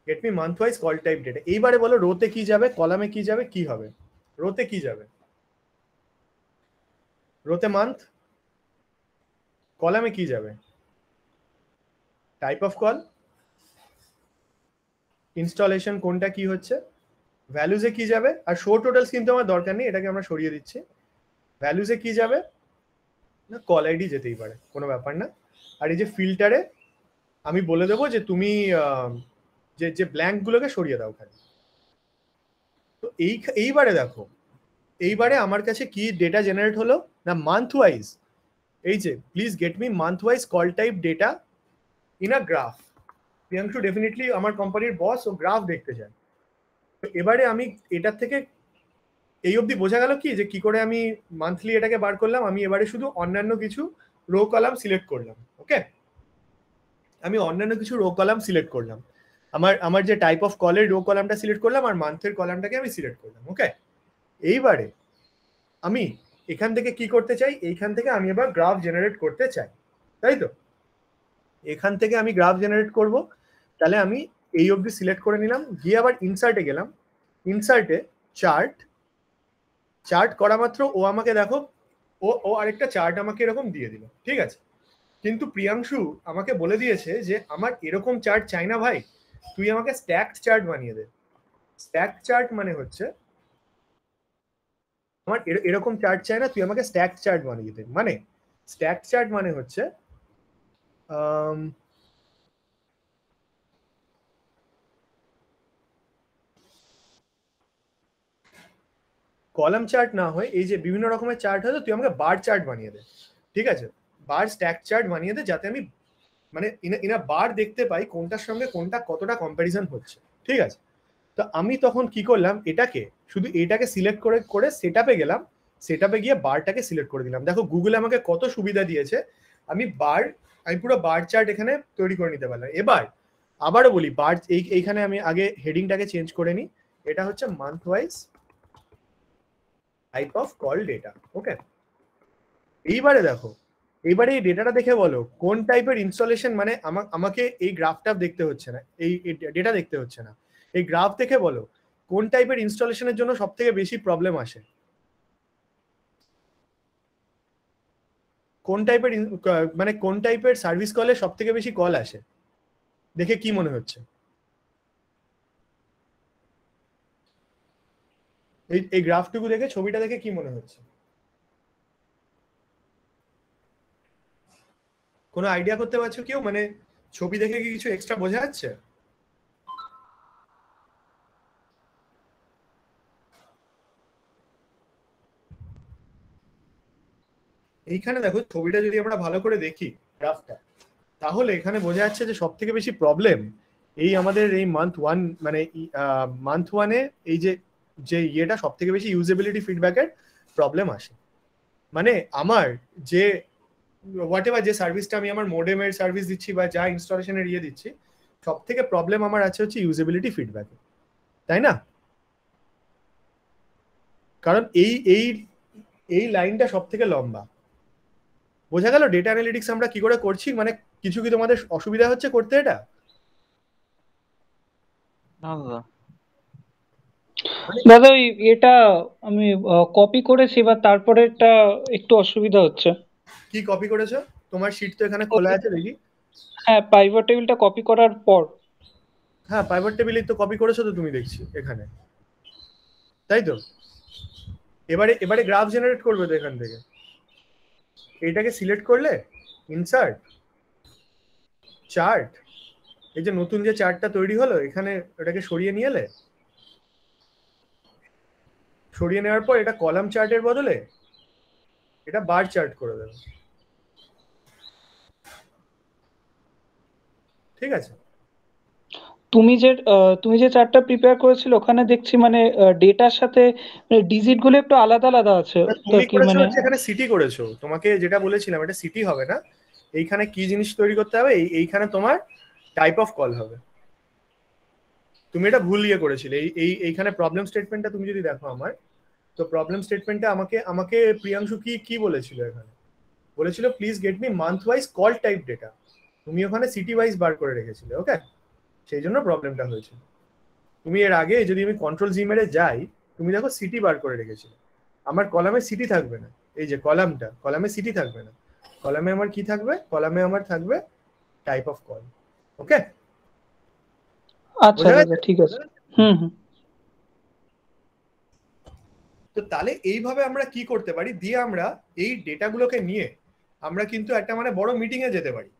Get me month wise call type data. এইবারে বলো রোতে কি যাবে, কলামে কি যাবে, কি হবে? রোতে কি যাবে? রোতে মান্থ, কলামে কি যাবে? টাইপ অফ কল, ইনস্টলেশন কোনটা কি হচ্ছে, ভ্যালুজে কি যাবে, আর শো টোটালস কিন্তু আমার দরকার নেই, এটাকে আমরা সরিয়ে দিচ্ছি। ভ্যালুজে কি যাবে না, কল আইডি যেতেই পারে, কোনো ব্যাপার না। আর এই যে ফিল্টারে আমি বলে দেবো যে তুমি যে যে ব্ল্যাঙ্ক গুলোকে সরিয়ে দাও ওখানে। তো এইবারে দেখো, এইবারে আমার কাছে কি ডেটা জেনারেট হলো না, মান্থ ওয়াইজ। এই যে please get me month wise call type data in a graph. Priyanshu definitely আমার কোম্পানির বস, ও গ্রাফ দেখতে চায়। তো এবারে আমি এটার থেকে এই অবধি বোঝা গেল কি যে কি করে আমি মান্থলি এটাকে বার করলাম। আমি এবারে শুধু অন্যান্য কিছু রো কলাম সিলেক্ট করলাম। ওকে, আমি অন্যান্য কিছু রো কলাম সিলেক্ট করলাম। আমার যে টাইপ অফ কলের রো কলামটা সিলেক্ট করলাম, আর মান্থের কলামটাকে আমি সিলেক্ট করলাম। ওকে, এইবারে আমি এখান থেকে কি করতে চাই, এইখান থেকে আমি এবার গ্রাফ জেনারেট করতে চাই, তাই তো? এখান থেকে আমি গ্রাফ জেনারেট করব। তাহলে আমি এই অবধি সিলেক্ট করে নিলাম, গিয়ে আবার ইনসার্টে গেলাম। ইনসার্টে চার্ট, চার্ট করা মাত্র ও আমাকে দেখো, ও আরেকটা চার্ট আমাকে এরকম দিয়ে দিল। ঠিক আছে, কিন্তু প্রিয়াংশু আমাকে বলে দিয়েছে যে আমার এরকম চার্ট চাই না ভাই, তুই আমাকে স্ট্যাকড চার্ট বানিয়ে দে। স্ট্যাকড চার্ট মানে হচ্ছে আমার এরকম চার্ট চাই না, তুই আমাকে স্ট্যাকড চার্ট বানিয়ে দে। মানে স্ট্যাকড চার্ট মানে হচ্ছে কলাম চার্ট না হয় এই যে বিভিন্ন রকমের চার্ট হয়, তুই আমাকে বার চার্ট বানিয়ে দে। ঠিক আছে, বার স্ট্যাক চার্ট বানিয়ে দে, যাতে আমি মানে ইনা বার দেখতে পাই কোনটার সঙ্গে কোনটা কতটা কম্প্যারিজন হচ্ছে। ঠিক আছে, তো আমি তখন কি করলাম, এটাকে শুধু এটাকে সিলেক্ট করে করে সেটআপে গেলাম। সেটআপে গিয়ে বারটাকে সিলেক্ট করে দিলাম। দেখো গুগল আমাকে কত সুবিধা দিয়েছে। আমি পুরো বার চার্ট এখানে তৈরি করে নিতে পারলাম। এবার আবারও বলি, বার এইখানে আমি আগে হেডিংটাকে চেঞ্জ করে নিই। এটা হচ্ছে month wise type of call data. Okay, এইবারে দেখো, এইবারে এই ডেটাটা দেখে বলো কোন টাইপের ইনস্টলেশন, মানে আমাকে এই গ্রাফটা দেখতে হচ্ছে না, এই ডেটা দেখতে হচ্ছে না, এই গ্রাফ দেখে বলো কোন টাইপের ইনস্টলেশনের জন্য সব থেকে বেশি প্রবলেম আসে। কোন টাইপের মানে কোন টাইপের সার্ভিস কলে সব থেকে বেশি কল আসে, দেখে কি মনে হচ্ছে? এই গ্রাফটুকু দেখে, ছবিটা দেখে কি মনে হচ্ছে? কোনো আইডিয়া করতে পারছো কেউ? মানে ছবি দেখে কি কিছু এক্সট্রা বোঝা যাচ্ছে? এইখানে দেখো, ছবিটা যদি আমরা ভালো করে দেখি গ্রাফটা, তাহলে এখানে বোঝা যাচ্ছে যে সব থেকে বেশি প্রবলেম এই আমাদের এই মান্থ ওয়ান, মানে মান্থ ওয়ানে এই যে যে ইয়েটা সব থেকে বেশি ইউজেবিলিটি ফিডব্যাকের প্রবলেম আসে। মানে আমার যে হোয়াট এভার যে সার্ভিসটা আমি আমার মোডেমের সার্ভিস দিচ্ছি বা যা ইনস্টলেশনের ইয়ে দিচ্ছি, সব থেকে প্রবলেম আমার আছে হচ্ছে ইউজেবিলিটি ফিডব্যাকে, তাই না? কারণ এই এই এই লাইনটা সব থেকে লম্বা। বোঝা গেল ডেটা অ্যানালিটিক্স আমরা কি করে করছি? মানে কিছু কি তোমাদের অসুবিধা হচ্ছে করতে এটা? না দাদা, দাদা ওই এটা আমি কপি করেছি, বা তারপরেটা একটু অসুবিধা হচ্ছে। কি কপি করেছো? তোমার শীট তো এখানে খোলা আছে, দেখি। হ্যাঁ, পাইভট টেবিলটা কপি করার পর। হ্যাঁ, পাইভট টেবিলই তো কপি করেছো তো তুমি, দেখছি এখানে, তাই তো? এবারে এবারে গ্রাফ জেনারেট করবে তো এখান থেকে। এইটাকে সিলেক্ট করলে, ইনসার্ট চার্ট, এই যে নতুন যে চার্টটা তৈরি হলো এখানে, এটাকে সরিয়ে নিয়ে এলে, সরিয়ে নেওয়ার পর এটা কলাম চার্টের বদলে এটা বার চার্ট করে দেবে। ঠিক আছে, তুমি যে চার্টটা প্রিপেয়ার করেছিল ওখানে দেখছি মানে ডেটার সাথে ডিজিট গুলো একটু আলাদা আলাদা আছে, তো তুমি কি করেছো মানে? হচ্ছে এখানে সিটি করেছো, তোমাকে যেটা বলেছিলাম এটা সিটি হবে না, এইখানে কি জিনিস তৈরি করতে হবে, এইখানে তোমার টাইপ অফ কল হবে। তুমি এটা ভুল ইয়ে করেছিলে, এইখানে প্রবলেম স্টেটমেন্টটা তুমি যদি দেখো আমার, তো প্রবলেম স্টেটমেন্টটা আমাকে আমাকে প্রিয়াংশু কি কি বলেছিল, এখানে বলেছিল please get me month wise call type data, তুমি ওখানে সিটি ওয়াইজ বার করে রেখেছিলে। ওকে, সেই জন্য প্রবলেমটা হয়েছে। তুমি এর আগে যদি আমি কন্ট্রোল জি মেরে যাই, তুমি দেখো সিটি বার করে রেখেছিলে, আমার কলামে সিটি থাকবে না, এই যে কলামে সিটি থাকবে না, কলামে আমার কি থাকবে, কলামে আমার থাকবে টাইপ অফ কল। ওকে, আচ্ছা দাদা ঠিক আছে। হুম হুম। তো তাহলে এইভাবে আমরা কি করতে পারি, দিয়ে আমরা এই ডেটাগুলোকে নিয়ে আমরা কিন্তু একটা মানে বড় মিটিং এ যেতে পারি,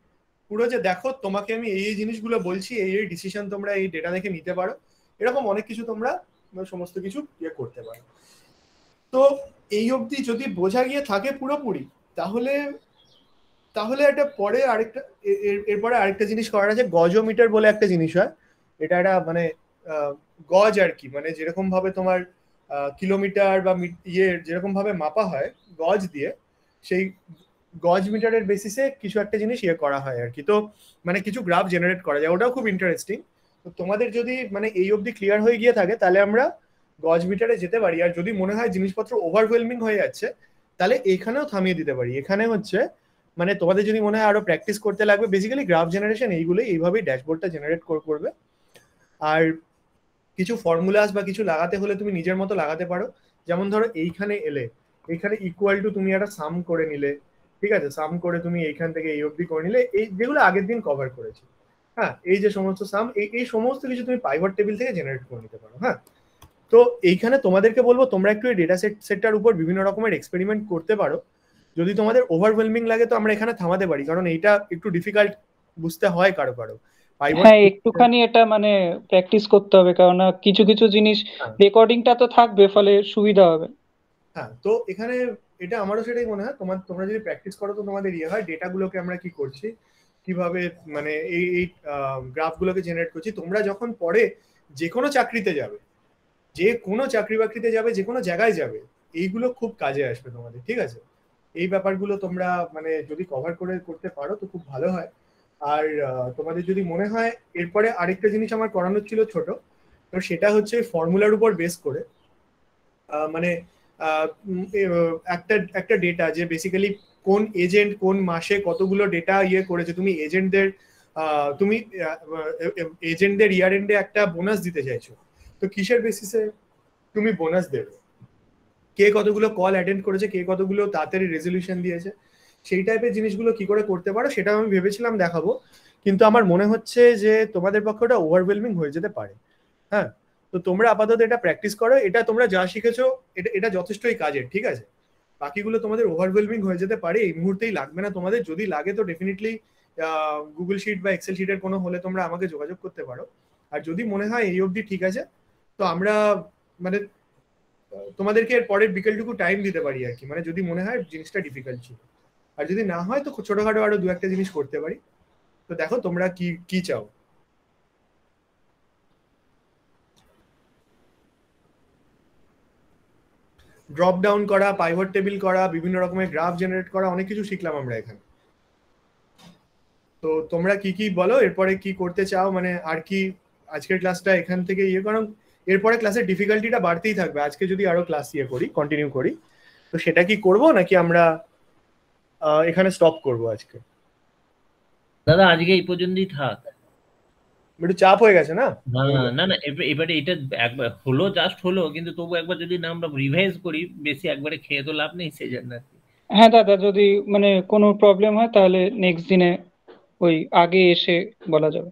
পুরো যে দেখো তোমাকে আমি এই জিনিসগুলো বলছি, এই ডিসিশন তোমরা এই ডেটা দেখে নিতে পারো, এরকম অনেক কিছু তোমরা সমস্ত কিছু ইয়ে করতে পারো। তো এই অবধি যদি বোঝা গিয়ে থাকে পুরোপুরি, তাহলে তাহলে এটা পরে আরেকটা এরপরে আরেকটা জিনিস করার আছে, গজোমিটার বলে একটা জিনিস হয়, এটা একটা মানে গজ আর কি, মানে যেরকম ভাবে তোমার কিলোমিটার বা ইয়ে যেরকম ভাবে মাপা হয় গজ দিয়ে, সেই গজ মিটারের বেসিসে কিছু একটা জিনিস ইয়ে করা হয় আর কি। তো মানে কিছু গ্রাফ জেনারেট করা যায়, ওটাও খুব ইন্টারেস্টিং। তো তোমাদের যদি মানে এই অবধি ক্লিয়ার হয়ে গিয়ে থাকে, তাহলে আমরা গজ মিটারে যেতে পারি। আর যদি মনে হয় জিনিসপত্র ওভারওয়েলমিং হয়ে যাচ্ছে, তাহলে এখানেও থামিয়ে দিতে পারি। এখানে হচ্ছে মানে তোমাদের যদি মনে হয় আরো প্র্যাকটিস করতে লাগবে, বেসিক্যালি গ্রাফ জেনারেশন এইগুলোই এইভাবেই ড্যাশবোর্ডটা জেনারেট করবে। আর কিছু ফর্মুলাস বা কিছু লাগাতে হলে তুমি নিজের মতো লাগাতে পারো, যেমন ধরো এইখানে এলে, এইখানে ইকুয়াল টু তুমি একটা সাম করে নিলে, ঠিক আছে, সাম করে তুমি এইখান থেকে এই অবধি করে নিলে, এই যেগুলো আগের দিন কভার করেছি, হ্যাঁ, এই যে সমস্ত সাম, এই সমস্ত কিছু তুমি পাইভট টেবিল থেকে জেনারেট করে নিতে পারো। হ্যাঁ, তো এইখানে তোমাদেরকে বলবো তোমরা একটু এই ডেটা সেটটার উপর বিভিন্ন রকমের এক্সপেরিমেন্ট করতে পারো। যদি তোমাদের ওভারওয়েলমিং লাগে তো আমরা এখানে থামাতে পারি, কারণ এইটা একটু ডিফিকাল্ট বুঝতে হয় কারো কারো। হ্যাঁ একটুখানি এটা মানে প্র্যাকটিস করতে হবে, কারণ কিছু কিছু জিনিস রেকর্ডিংটা তো থাকবে, ফলে সুবিধা হবে। হ্যাঁ, তো এখানে এটা আমারও সেটাই মনে হয়, তোমরা যদি প্র্যাকটিস করো তো তোমাদের ইয়ে হয়, ডেটাগুলোকে আমরা কি করছি, কিভাবে মানে এই গ্রাফগুলোকে জেনারেট করছি। তোমরা যখন পরে যে কোনো চাকরিতে যাবে, যে কোনো চাকরি বাকরিতে যাবে, যে কোনো জায়গায় যাবে, এইগুলো খুব কাজে আসবে তোমাদের, ঠিক আছে। এই ব্যাপারগুলো তোমরা মানে যদি কভার করে করতে পারো তো খুব ভালো হয়। আর তোমাদের যদি মনে হয় এরপরে আরেকটা জিনিস আমার করানোর ছিল ছোট, তো সেটা হচ্ছে ফর্মুলার উপর বেস করে মানে একটা একটা ডেটা, যে বেসিক্যালি কোন এজেন্ট কোন মাসে কতগুলো ডেটা ইয়ে করেছে, তুমি এজেন্টদের ইয়ার এন্ডে একটা বোনাস দিতে চাইছো, তো কিসের বেসিসে তুমি বোনাস দেবে, কে কতগুলো কল অ্যাটেন্ড করেছে, কে কতগুলো তাড়াতাড়ি রেজলিউশন দিয়েছে, সেই টাইপের জিনিসগুলো কি করে করতে পারো সেটা আমি ভেবেছিলাম দেখাবো, কিন্তু আমার মনে হচ্ছে যে তোমাদের পক্ষে ওটা ওভারওয়েলমিং হয়ে যেতে পারে। হ্যাঁ, তো তোমরা আপাতত এটা প্র্যাকটিস করো, এটা তোমরা যা শিখেছো এটা যথেষ্টই কাজের, ঠিক আছে। বাকিগুলো তোমাদের ওভারওয়েলমিং হয়ে যেতে পারে, এই মুহূর্তেই লাগবে না তোমাদের, যদি লাগে তো ডেফিনেটলি গুগল শিট বা এক্সেল শিটের কোনো হলে তোমরা আমাকে যোগাযোগ করতে পারো। আর যদি মনে হয় এই অবধি ঠিক আছে, তো আমরা মানে তোমাদেরকে এর পরের বিকেলটুকু টাইম দিতে পারি আর কি, মানে যদি মনে হয় জিনিসটা ডিফিকাল্ট ছিল। আর যদি না হয় তো ছোটখাটো আরো দু একটা জিনিস করতে পারি। তো দেখো তোমরা কি কি চাও। ড্রপ ডাউন করা, পাইভট টেবিল করা, বিভিন্ন রকমের গ্রাফ জেনারেট করা, অনেক কিছু শিখলাম আমরা এখানে। তো তোমরা কি কি বলো এরপরে কি করতে চাও, মানে আর কি আজকের ক্লাসটা এখান থেকে ইয়ে করো, এরপরে ক্লাসের ডিফিকাল্টিটা বাড়তেই থাকবে, আজকে যদি আরো ক্লাস ইয়ে করি কন্টিনিউ করি, তো সেটা কি করব নাকি আমরা এখানে স্টপ করব আজকে? দাদা আজকে এই পর্যন্তই থাক, একটু চাপ হয়ে গেছে না? না না এবারে এটা একবার হলো, জাস্ট হলো, কিন্তু তবু একবার যদি না আমরা রিভাইজ করি, বেশি একবারে খেয়ে তো লাভ নেই, সেই জন্য। হ্যাঁ দাদা, যদি মানে কোনো প্রবলেম হয় তাহলে নেক্সট দিনে ওই আগে এসে বলা যাবে।